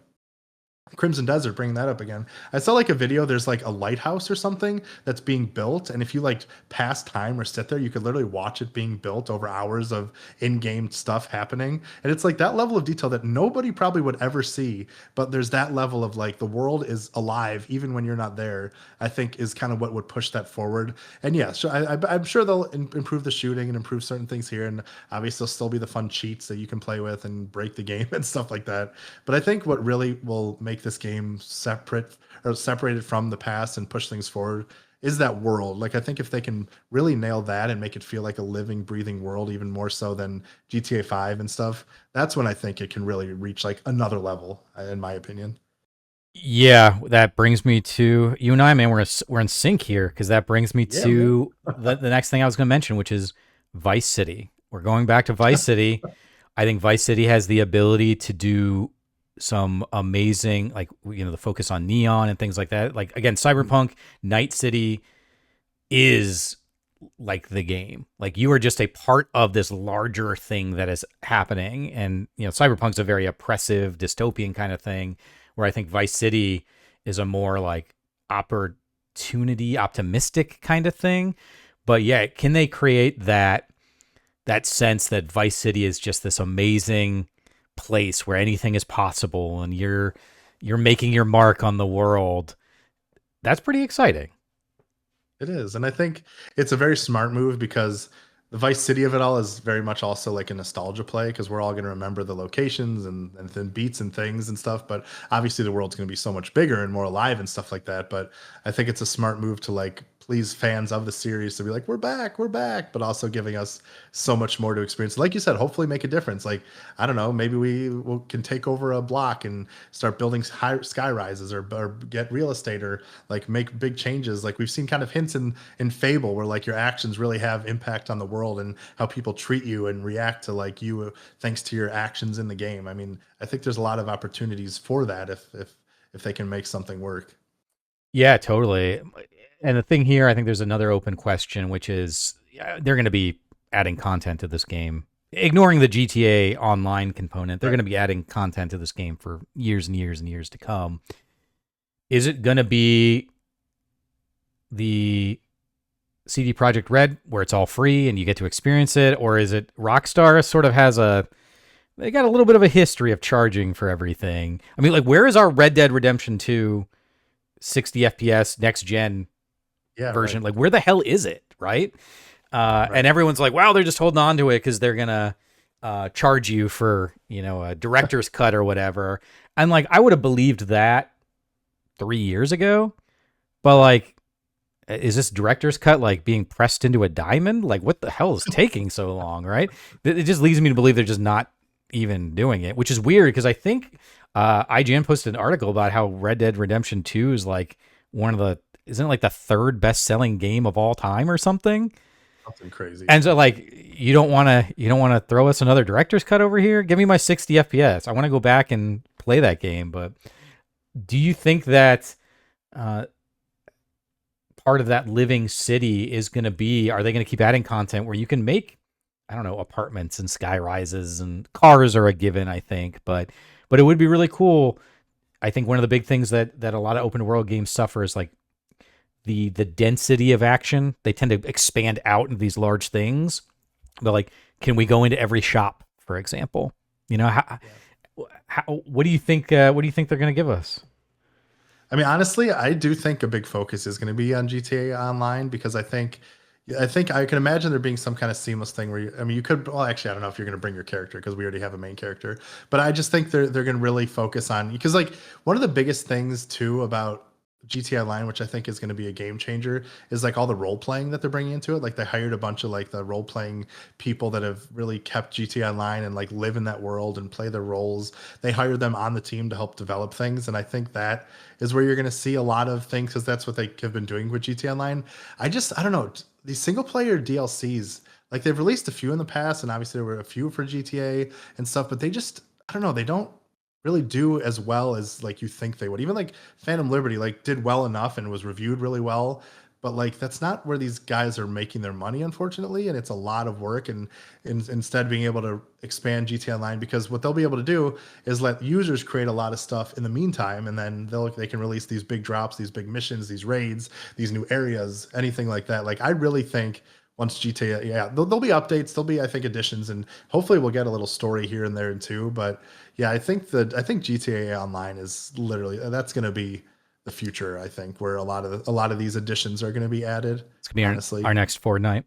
Crimson Desert, bringing that up again. I saw like a video. There's like a lighthouse or something that's being built, and if you like pass time or sit there, you could literally watch it being built over hours of in-game stuff happening. And it's like that level of detail that nobody probably would ever see. But there's that level of like the world is alive even when you're not there. I think is kind of what would push that forward. And yeah, so I'm sure they'll improve the shooting and improve certain things here, and obviously there'll still be the fun cheats that you can play with and break the game and stuff like that. But I think what really will make this game separate or separated from the past and push things forward is that world. Like I think if they can really nail that and make it feel like a living, breathing world, even more so than GTA 5 and stuff, that's when I think it can really reach like another level, in my opinion. Yeah, that brings me to you and I, man. We're in sync here because that brings me Yeah, man. to the next thing I was going to mention, which is Vice City. We're going back to Vice City. I think Vice City has the ability to do some amazing, like, the focus on neon and things like that. Like, again, Cyberpunk Night City is like the game. Like, you are just a part of this larger thing that is happening. And, Cyberpunk's a very oppressive, dystopian kind of thing, where I think Vice City is a more like opportunity, optimistic kind of thing. But yeah, can they create that sense that Vice City is just this amazing place where anything is possible and you're making your mark on the world? That's pretty exciting. It is. And I think it's a very smart move because the Vice City of it all is very much also like a nostalgia play because we're all going to remember the locations and then beats and things and stuff. But obviously, the world's going to be so much bigger and more alive and stuff like that. But I think it's a smart move to like please fans of the series to be like, we're back, but also giving us so much more to experience. Like you said, hopefully make a difference. Like, I don't know, maybe can take over a block and start building high sky rises or get real estate or like make big changes. Like we've seen kind of hints in Fable where like your actions really have impact on the world and how people treat you and react to like you thanks to your actions in the game. I mean, I think there's a lot of opportunities for that if they can make something work. Yeah, totally. And the thing here, I think there's another open question, which is they're going to be adding content to this game. Ignoring the GTA online component, they're Right. going to be adding content to this game for years and years and years to come. Is it going to be the CD Projekt Red where it's all free and you get to experience it, or is it Rockstar sort of has they got a little bit of a history of charging for everything? I mean, like, where is our Red Dead Redemption 2 60 FPS next gen Yeah, right. version? Like, where the hell is it, right? And Right. everyone's like, wow, they're just holding on to it because they're gonna charge you for a director's cut or whatever. And like, I would have believed that 3 years ago, but like, is this director's cut like being pressed into a diamond? Like, what the hell is taking so long, right? It just leads me to believe they're just not even doing it, which is weird because I think IGN posted an article about how Red Dead Redemption 2 is like one of the isn't it like the third best selling game of all time or something? Something crazy. And so like you don't want to throw us another director's cut over here? Give me my 60 FPS. I want to go back and play that game. But do you think that uh, part of that living city is going to be, are they going to keep adding content where you can make, I don't know, apartments and sky rises, and cars are a given, I think, but it would be really cool. I think one of the big things that a lot of open world games suffer is like the density of action. They tend to expand out into these large things. But like, can we go into every shop, for example? Yeah. What do you think? What do you think they're going to give us? I mean, honestly, I do think a big focus is going to be on GTA Online because I think I can imagine there being some kind of seamless thing where I mean, you could. Well, actually, I don't know if you're going to bring your character because we already have a main character. But I just think they're going to really focus on because like one of the biggest things too about GTA Online, which I think is going to be a game changer, is like all the role playing that they're bringing into it. Like they hired a bunch of like the role playing people that have really kept GTA Online and like live in that world and play their roles. They hired them on the team to help develop things, and I think that is where you're going to see a lot of things because that's what they have been doing with GTA Online. I don't know these single player DLCs. Like they've released a few in the past, and obviously there were a few for GTA and stuff, but they just I don't know they don't really do as well as like you think they would. Even like Phantom Liberty like did well enough and was reviewed really well, but like that's not where these guys are making their money unfortunately, and it's a lot of work and instead being able to expand GTA Online because what they'll be able to do is let users create a lot of stuff in the meantime and then they can release these big drops, these big missions, these raids, these new areas, anything like that. Like I really think once GTA, yeah, there'll be updates, there'll be I think additions, and hopefully we'll get a little story here and there too. But yeah, I think GTA Online is literally that's going to be the future. I think where a lot of these additions are going to be added. It's gonna be Honestly, our next Fortnite.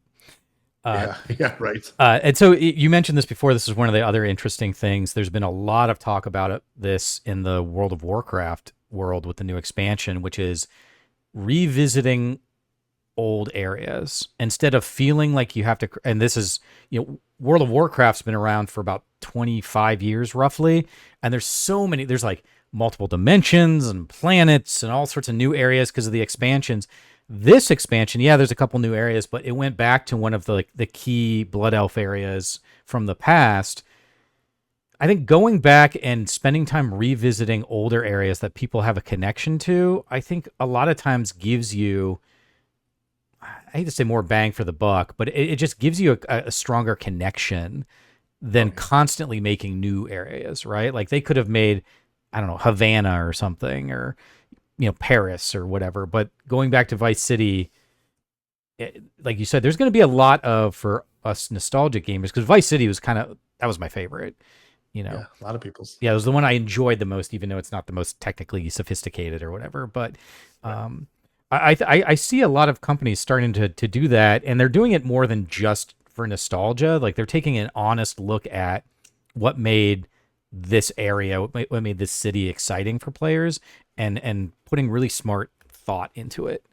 Uh, yeah, yeah, right. and so you mentioned this before. This is one of the other interesting things. There's been a lot of talk about this in the World of Warcraft world with the new expansion, which is revisiting old areas instead of feeling like you have to. And this is, World of Warcraft's been around for about 25 years roughly, and there's so many. There's like multiple dimensions and planets and all sorts of new areas because of the expansions. This expansion, yeah, there's a couple new areas, but it went back to one of the key Blood Elf areas from the past. I think going back and spending time revisiting older areas that people have a connection to, I think a lot of times gives you, I hate to say more bang for the buck, but it just gives you a stronger connection Oh than yeah. constantly making new areas, right? Like they could have made, I don't know, Havana or something, or, Paris or whatever. But going back to Vice City, like you said, there's going to be a lot of, for us nostalgic gamers, because Vice City was that was my favorite, you Yeah, know. a lot of people's. Yeah, it was the one I enjoyed the most, even though it's not the most technically sophisticated or whatever. But Right. um, I see a lot of companies starting to do that, and they're doing it more than just for nostalgia. Like they're taking an honest look at what made this area, what made this city exciting for players, and putting really smart thought into it.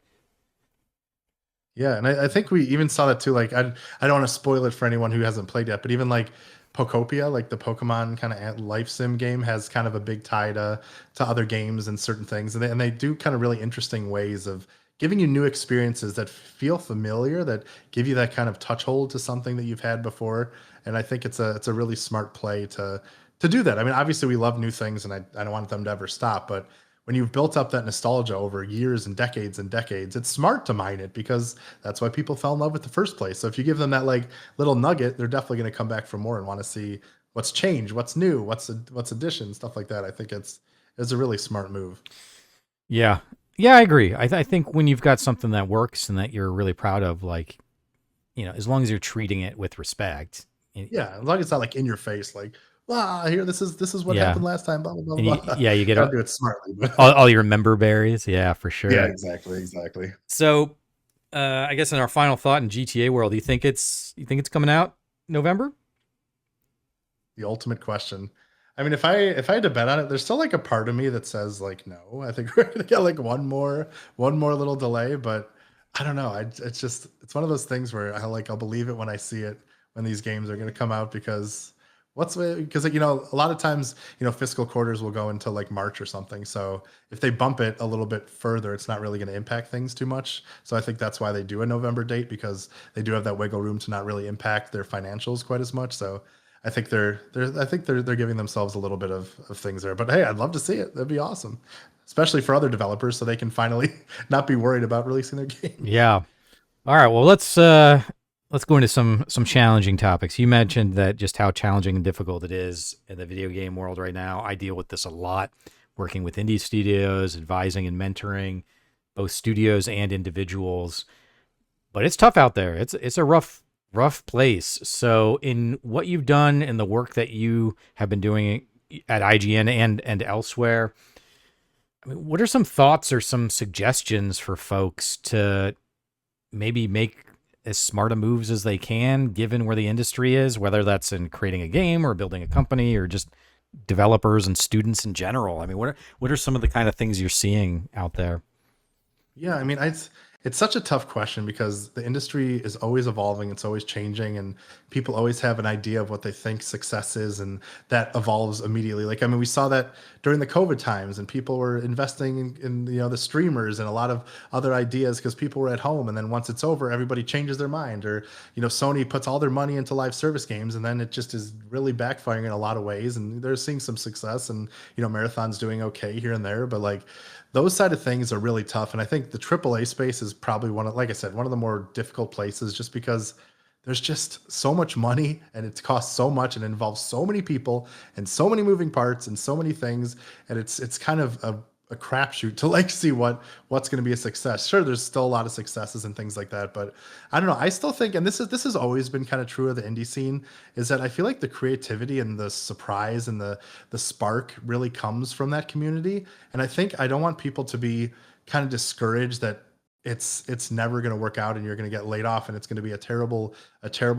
Yeah, and I think we even saw that too. Like, I don't want to spoil it for anyone who hasn't played yet, but even like Pokopia, like the Pokemon kind of life sim game, has kind of a big tie to other games and certain things, and they do kind of really interesting ways of giving you new experiences that feel familiar, that give you that kind of touch hold to something that you've had before. And I think it's a really smart play to do that. I mean, obviously we love new things, and I don't want them to ever stop, but when you've built up that nostalgia over years and decades, it's smart to mine it because that's why people fell in love with the first place. So if you give them that like little nugget, they're definitely going to come back for more and want to see what's changed, what's new, what's addition, stuff like that. I think it's a really smart move. Yeah, yeah, I agree. I think when you've got something that works and that you're really proud of, like, as long as you're treating it with respect. Yeah, as long as it's not like in your face, like, wow, here this is what Yeah, happened last time, blah blah and blah blah. yeah, you get Got to do it smartly, all, but all your member berries. Yeah, for yeah, sure. exactly, exactly. So, I guess in our final thought in GTA world, you think it's coming out November? The ultimate question. I mean, if I had to bet on it, there's still like a part of me that says like no. I think we're gonna get like one more little delay, but I don't know. It's one of those things where I'll believe it when I see it when these games are gonna come out because because a lot of times fiscal quarters will go until like March or something. So if they bump it a little bit further, it's not really going to impact things too much. So I think that's why they do a November date because they do have that wiggle room to not really impact their financials quite as much. So I think they're giving themselves a little bit of things there. But hey, I'd love to see it. That'd be awesome, especially for other developers, so they can finally not be worried about releasing their game. Yeah. All right. Well, let's go into some challenging topics. You mentioned that just how challenging and difficult it is in the video game world right now. I deal with this a lot, working with indie studios, advising and mentoring both studios and individuals. But it's tough out there. It's a rough place. So in what you've done and the work that you have been doing at IGN and elsewhere, I mean, what are some thoughts or some suggestions for folks to maybe make as smart a moves as they can given where the industry is, whether that's in creating a game or building a company or just developers and students in general? I mean, what are some of the kind of things you're seeing out there? Yeah, I mean, it's such a tough question because the industry is always evolving, it's always changing, and people always have an idea of what they think success is, and that evolves immediately. Like, I mean, we saw that during the COVID times, and people were investing in the streamers and a lot of other ideas because people were at home, and then once it's over, everybody changes their mind, or Sony puts all their money into live service games, and then it just is really backfiring in a lot of ways, and they're seeing some success, and Marathon's doing okay here and there, but like those side of things are really tough. And I think the AAA space is probably like I said, one of the more difficult places just because there's just so much money and it costs so much and involves so many people and so many moving parts and so many things. And it's kind of a crapshoot to like see what's going to be a success. Sure, there's still a lot of successes and things like that, but I don't know. I still think, and this has always been kind of true of the indie scene, is that I feel like the creativity and the surprise and the spark really comes from that community. And I think I don't want people to be kind of discouraged that it's never going to work out and you're going to get laid off and it's going to be a terrible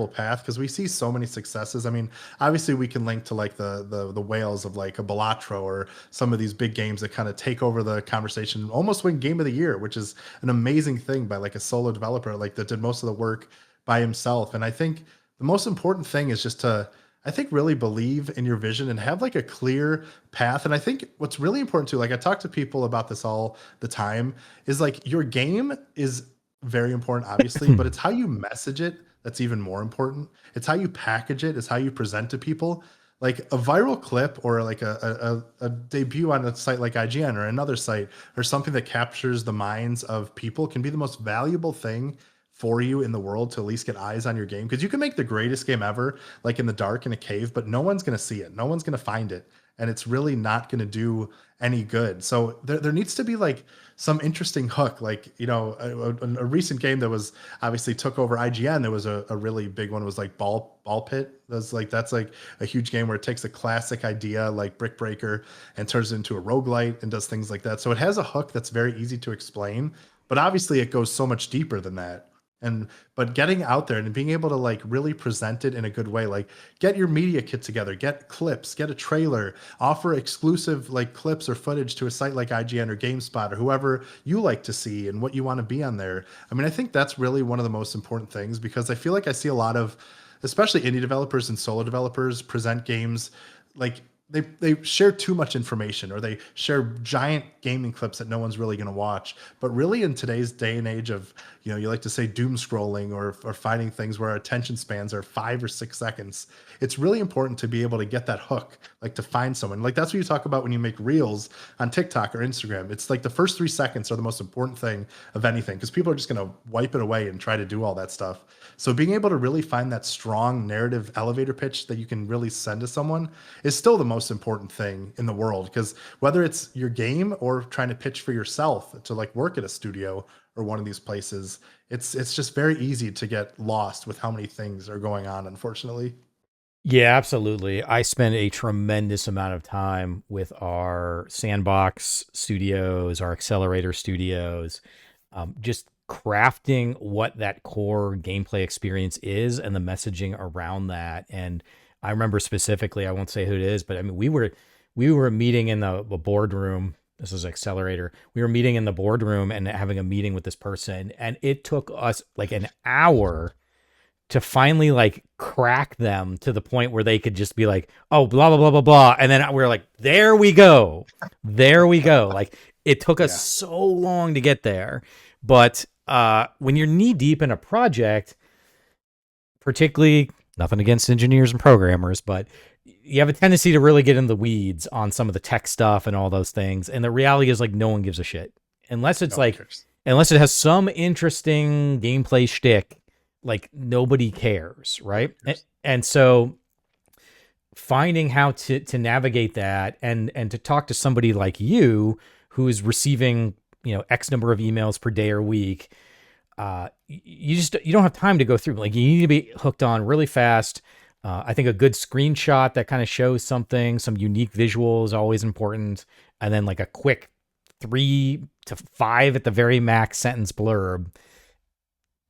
path because we see so many successes. I mean, obviously we can link to like the whales of like a Balatro or some of these big games that kind of take over the conversation, almost win game of the year, which is an amazing thing by like a solo developer like that did most of the work by himself. And I think the most important thing is just to, I think, really believe in your vision and have like a clear path. And I think what's really important too, like I talk to people about this all the time, is like your game is very important, obviously, but it's how you message it that's even more important. It's how you package it, it's how you present to people. Like a viral clip or like a debut on a site like IGN or another site or something that captures the minds of people can be the most valuable thing for you in the world to at least get eyes on your game, because you can make the greatest game ever like in the dark in a cave, but no one's going to see it, no one's going to find it, and it's really not going to do any good. So there needs to be like some interesting hook, like a recent game that was obviously took over IGN. There was a really big one, was like ball pit. That's like a huge game where it takes a classic idea like Brick Breaker and turns it into a roguelite and does things like that. So it has a hook that's very easy to explain, but obviously it goes so much deeper than that. And but getting out there and being able to like really present it in a good way, like get your media kit together, get clips, get a trailer, offer exclusive like clips or footage to a site like IGN or GameSpot or whoever you like to see and what you want to be on there. I mean, I think that's really one of the most important things, because I feel like I see a lot of, especially indie developers and solo developers, present games like they share too much information, or they share giant gaming clips that no one's really going to watch. But really, in today's day and age of, you like to say doom scrolling or finding things where our attention spans are 5 or 6 seconds, it's really important to be able to get that hook, like to find someone. Like that's what you talk about when you make reels on TikTok or Instagram. It's like the first 3 seconds are the most important thing of anything, because people are just going to wipe it away and try to do all that stuff. So being able to really find that strong narrative elevator pitch that you can really send to someone is still the most important thing in the world. Because whether it's your game or trying to pitch for yourself to like work at a studio or one of these places, it's just very easy to get lost with how many things are going on, unfortunately. Yeah, absolutely. I spend a tremendous amount of time with our sandbox studios, our accelerator studios, just crafting what that core gameplay experience is and the messaging around that. And I remember specifically, I won't say who it is, but I mean, we were meeting in the boardroom. This is accelerator. We were meeting in the boardroom and having a meeting with this person, and it took us like an hour to finally like crack them to the point where they could just be like, oh, blah, blah, blah, blah, blah. And then we're like, there we go. There we go. Like it took us Yeah. so long to get there. But when you're knee deep in a project, particularly, nothing against engineers and programmers, but you have a tendency to really get in the weeds on some of the tech stuff and all those things. And the reality is like no one gives a shit unless it's No one like, cares. unless it has some interesting gameplay shtick, like nobody cares, No one right? cares. And so finding how to navigate that and to talk to somebody like you who is receiving, X number of emails per day or week, you don't have time to go through. Like you need to be hooked on really fast. I think a good screenshot that kind of shows something, some unique visual is always important, and then like a quick 3 to 5 at the very max sentence blurb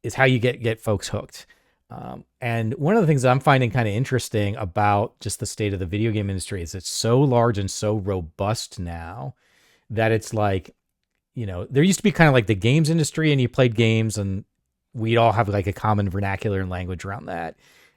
is how you get folks hooked. And one of the things that I'm finding kind of interesting about just the state of the video game industry is it's so large and so robust now that it's like, there used to be kind of like the games industry and you played games and we'd all have like a common vernacular and language around that.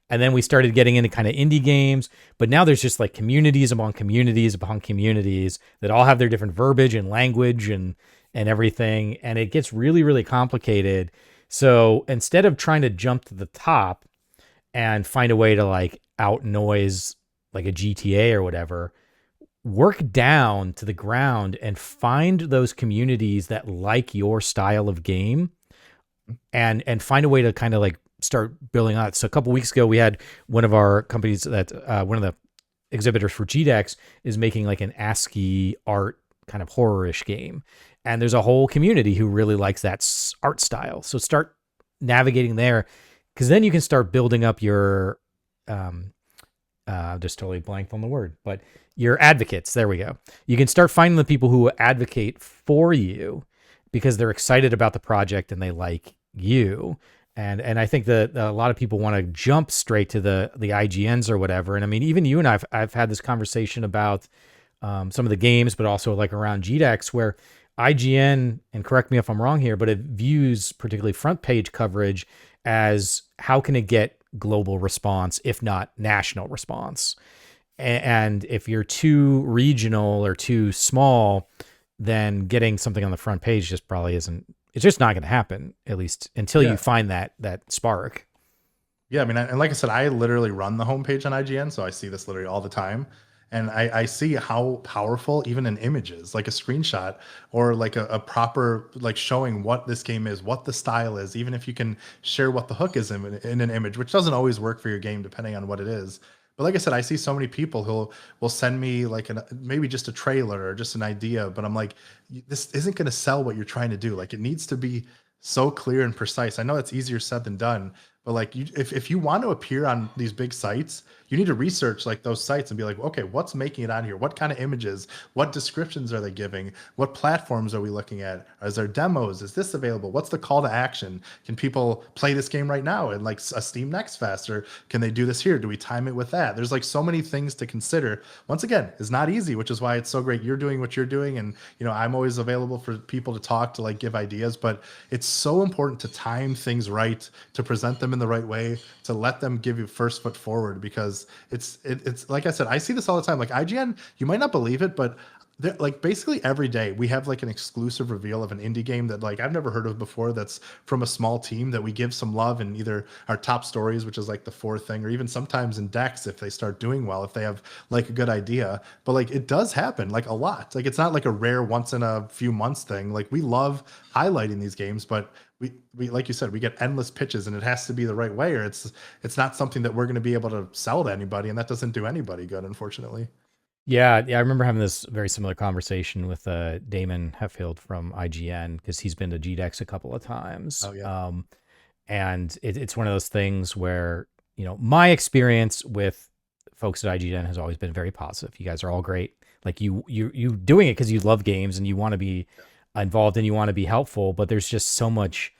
And then we started getting into kind of indie games, but now there's just like communities upon communities upon communities that all have their different verbiage and language and everything. And it gets really, really complicated. So instead of trying to jump to the top and find a way to like out noise like a GTA or whatever, work down to the ground and find those communities that like your style of game and find a way to kind of like start building on it. So a couple weeks ago, we had one of our companies that one of the exhibitors for GDEX is making like an ASCII art kind of horror-ish game. And there's a whole community who really likes that art style. So start navigating there, because then you can start building up your, just totally blanked on the word, but your advocates. There we go. You can start finding the people who advocate for you because they're excited about the project and they like you. And I think that a lot of people want to jump straight to the IGNs or whatever. And I mean, even you and I've had this conversation about some of the games, but also like around GDEX, where IGN, and correct me if I'm wrong here, but it views particularly front page coverage as how can it get global response, if not national response. And if you're too regional or too small, then getting something on the front page just probably isn't, it's just not going to happen, at least until you find that spark. Yeah, I mean, and like I said, I literally run the homepage on IGN, so I see this literally all the time. And I see how powerful even an image is, like a screenshot or like a proper, like showing what this game is, what the style is, even if you can share what the hook is in an image, which doesn't always work for your game depending on what it is. But like I said, I see so many people who will send me like maybe just a trailer or just an idea, but I'm like, this isn't going to sell what you're trying to do. Like it needs to be so clear and precise. I know it's easier said than done, but like if you want to appear on these big sites, you need to research like those sites and be like, okay, what's making it on here? What kind of images? What descriptions are they giving? What platforms are we looking at? Is there demos? Is this available? What's the call to action? Can people play this game right now in like a Steam Next Fest, or can they do this here? Do we time it with that? There's like so many things to consider. Once again, it's not easy, which is why it's so great you're doing what you're doing, and I'm always available for people to talk, to like give ideas. But it's so important to time things right, to present them in the right way, to let them give you first foot forward, because it's like I said, I see this all the time. Like IGN, you might not believe it, but like basically every day we have like an exclusive reveal of an indie game that like I've never heard of before, that's from a small team that we give some love in either our top stories, which is like the fourth thing, or even sometimes in decks if they start doing well, if they have like a good idea. But like it does happen like a lot. Like it's not like a rare once in a few months thing. Like we love highlighting these games, but we like you said, we get endless pitches, and it has to be the right way, or it's not something that we're going to be able to sell to anybody, and that doesn't do anybody good, unfortunately. Yeah, I remember having this very similar conversation with Damon Heffield from IGN, because he's been to GDEX a couple of times. Oh yeah. And it's one of those things where, my experience with folks at IGN has always been very positive. You guys are all great. Like you doing it because you love games and you want to be involved and you want to be helpful, but there's just so much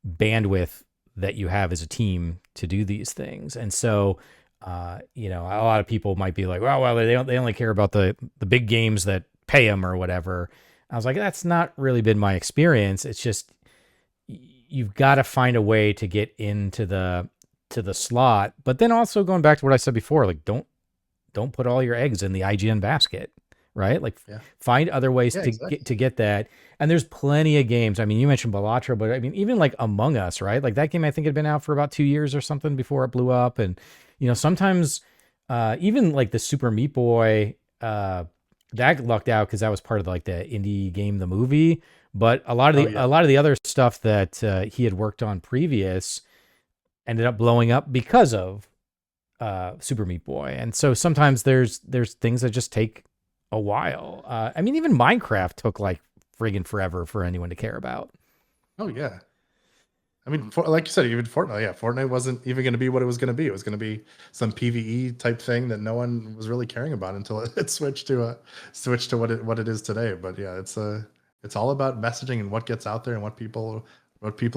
bandwidth that you have as a team to do these things. And so a lot of people might be like, well, they only care about the big games that pay them or whatever. I was like, that's not really been my experience. It's just, you've got to find a way to get into the slot, but then also going back to what I said before, like don't put all your eggs in the IGN basket, right? Like find other ways to get that. And there's plenty of games. I mean, you mentioned Balatro, but I mean, even like Among Us, right? Like that game, I think had been out for about 2 years or something before it blew up. And, sometimes even like the Super Meat Boy, that lucked out because that was part of like the indie game, the movie. But a lot of the other stuff that he had worked on previous ended up blowing up because of Super Meat Boy. And so sometimes there's things that just take a while. I mean, even Minecraft took like friggin' forever for anyone to care about. Oh yeah. I mean, like you said, even Fortnite. Yeah, Fortnite wasn't even going to be what it was going to be. It was going to be some PVE type thing that no one was really caring about until it switched to what it is today. But yeah, it's all about messaging and what gets out there and what people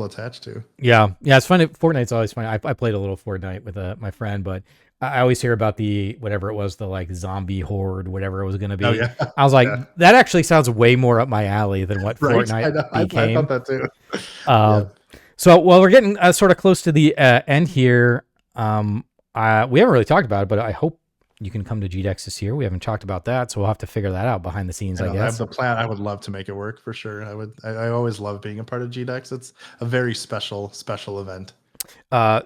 attach to. Yeah, it's funny. Fortnite's always funny. I played a little Fortnite with my friend, but I always hear about the whatever it was, the like zombie horde, whatever it was going to be. Oh yeah, I was like, that actually sounds way more up my alley than what right? Fortnite I became. thought that too. So, well, we're getting sort of close to the end here. We haven't really talked about it, but I hope you can come to GDEX this year. We haven't talked about that, so we'll have to figure that out behind the scenes, I guess. I have the plan. I would love to make it work for sure. I always love being a part of GDEX. It's a very special event. Yeah,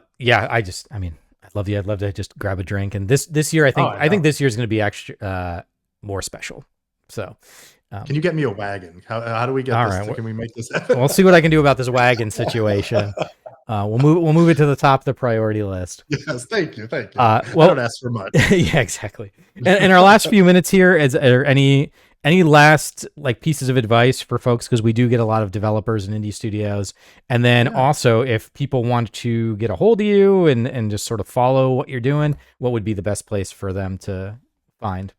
I mean, I'd love to just grab a drink. And this year, I think this year is going to be extra more special. So, can you get me a wagon? How do we get this? Right. Can we make this? We'll see what I can do about this wagon situation. We'll move it to the top of the priority list. Yes, thank you. Well, I don't ask for much. Yeah, exactly. In our last few minutes here, are there any last like pieces of advice for folks, because we do get a lot of developers and indie studios, and then also if people want to get a hold of you and just sort of follow what you're doing, what would be the best place for them to find?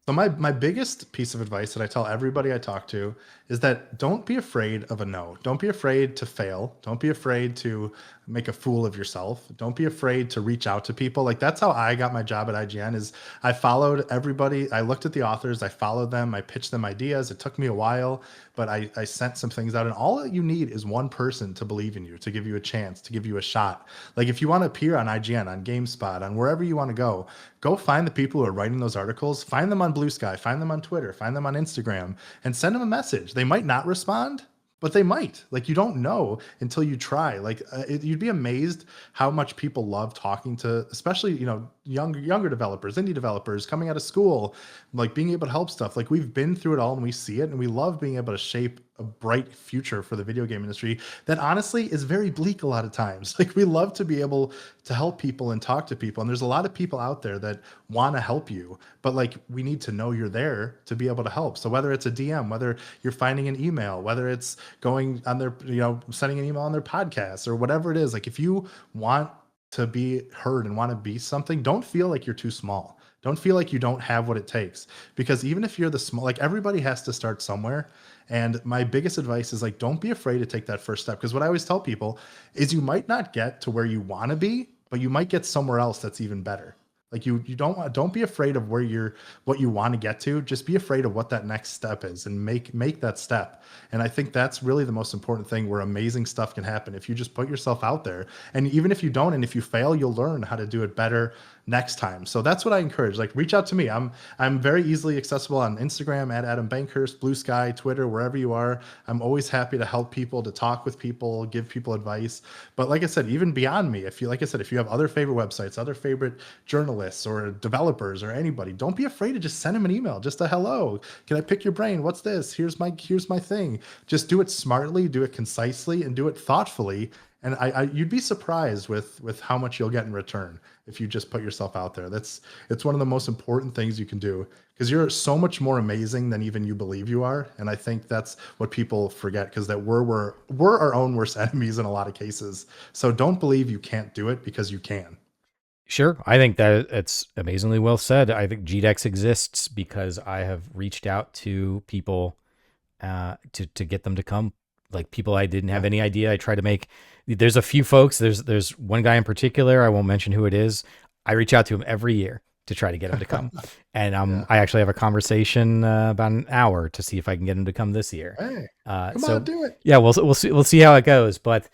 So my biggest piece of advice that I tell everybody I talk to is that don't be afraid of a no. Don't be afraid to fail. Don't be afraid to make a fool of yourself. Don't be afraid to reach out to people. Like that's how I got my job at IGN is I followed everybody. I looked at the authors, I followed them, I pitched them ideas. It took me a while, but I sent some things out, and all that you need is one person to believe in you, to give you a chance, to give you a shot. Like if you want to appear on IGN, on GameSpot, on wherever you want to go find the people who are writing those articles, find them on Blue Sky, find them on Twitter, find them on Instagram, and send them a message. They might not respond, but they might. Like you don't know until you try. Like you'd be amazed how much people love talking to, especially younger developers, indie developers coming out of school, like being able to help stuff. Like we've been through it all and we see it, and we love being able to shape a bright future for the video game industry that honestly is very bleak a lot of times. Like we love to be able to help people and talk to people, and there's a lot of people out there that want to help you, but like we need to know you're there to be able to help. So whether it's a DM, whether you're finding an email, whether it's going on their sending an email on their podcast or whatever it is, like if you want to be heard and want to be something, don't feel like you're too small. Don't feel like you don't have what it takes, because even if you're the small, like everybody has to start somewhere. And my biggest advice is like, don't be afraid to take that first step. Because what I always tell people is you might not get to where you want to be, but you might get somewhere else that's even better. Like you don't be afraid of what you want to get to. Just be afraid of what that next step is and make that step. And I think that's really the most important thing, where amazing stuff can happen if you just put yourself out there. And even if you don't, and if you fail, you'll learn how to do it better next time. So that's what I encourage. Like reach out to me. I'm very easily accessible on Instagram at Adam Bankhurst, Blue Sky, Twitter, wherever you are. I'm always happy to help people, to talk with people, give people advice. But like I said, even beyond me, if you have other favorite websites, other favorite journalists or developers or anybody, don't be afraid to just send them an email. Just a hello. Can I pick your brain? What's this? Here's my thing. Just do it smartly, do it concisely, and do it thoughtfully. And you'd be surprised with how much you'll get in return if you just put yourself out there. It's one of the most important things you can do, because you're so much more amazing than even you believe you are. And I think that's what people forget, because that we're our own worst enemies in a lot of cases. So don't believe you can't do it, because you can. Sure. I think that it's amazingly well said. I think GDEX exists because I have reached out to people to get them to come, like people I didn't have any idea. I try to make, there's a few folks, there's one guy in particular, I won't mention who it is. I reach out to him every year to try to get him to come. And I actually have a conversation about an hour to see if I can get him to come this year. Hey, come on, do it. Yeah, we'll see how it goes. But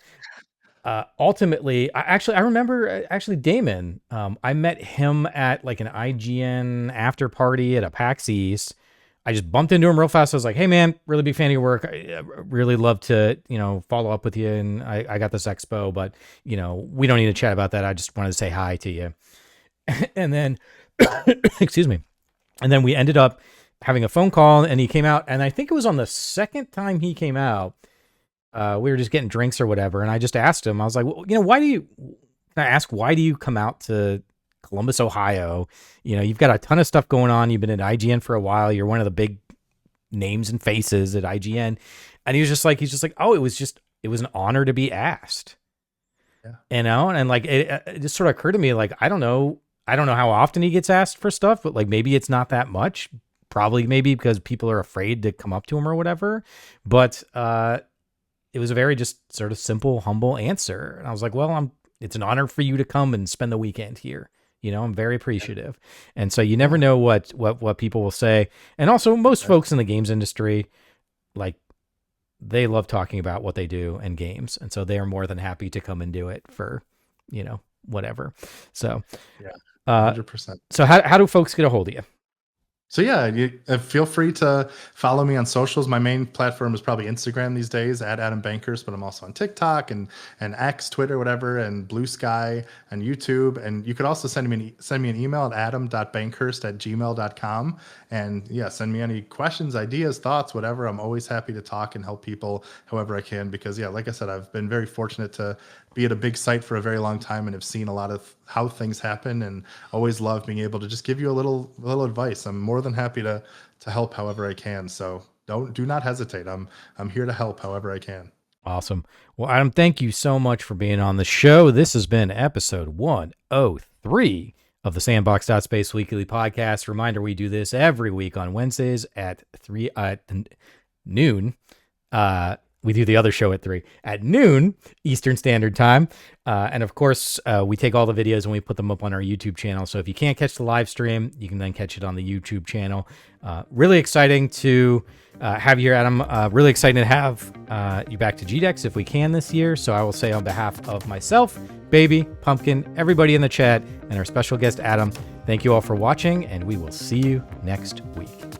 ultimately, I remember Damon. I met him at like an IGN after party at a PAX East. I just bumped into him real fast. I was like, "Hey, man, really big fan of your work. I really love to, follow up with you. And I got this expo, but we don't need to chat about that. I just wanted to say hi to you." And then, excuse me. And then we ended up having a phone call, and he came out. And I think it was on the second time he came out. We were just getting drinks or whatever, and I just asked him. I was like, "Well, why do you come out to Columbus, Ohio? You've got a ton of stuff going on. You've been at IGN for a while. You're one of the big names and faces at IGN." And he's just like, "Oh, it was an honor to be asked." Yeah. And like it just sort of occurred to me, like I don't know how often he gets asked for stuff, but like maybe it's not that much. Probably maybe because people are afraid to come up to him or whatever. But it was a very just sort of simple, humble answer. And I was like, "Well, it's an honor for you to come and spend the weekend here. I'm very appreciative." And so you never know what people will say. And also most folks in the games industry, like they love talking about what they do in games. And so they are more than happy to come and do it for, whatever. So, 100%. So how do folks get a hold of you? So yeah, you feel free to follow me on socials. My main platform is probably Instagram these days at Adam Bankhurst, but I'm also on TikTok and X, Twitter, whatever, and Blue Sky and YouTube. And you could also send me an email at adam.bankhurst@gmail.com. And yeah, send me any questions, ideas, thoughts, whatever. I'm always happy to talk and help people however I can, because yeah, like I said, I've been very fortunate to be at a big site for a very long time and have seen a lot of how things happen, and always love being able to just give you a little advice. I'm more than happy to help however I can. So do not hesitate. I'm here to help however I can. Awesome. Well, Adam, thank you so much for being on the show. This has been episode 103 of the Sandbox.Space weekly podcast. Reminder, we do this every week on Wednesdays at noon. We do the other show at noon Eastern Standard Time. And of course, we take all the videos and we put them up on our YouTube channel. So if you can't catch the live stream, you can then catch it on the YouTube channel. Really exciting to have you here, Adam. Really excited to have you back to GDEX if we can this year. So I will say on behalf of myself, Baby, Pumpkin, everybody in the chat, and our special guest, Adam, thank you all for watching, and we will see you next week.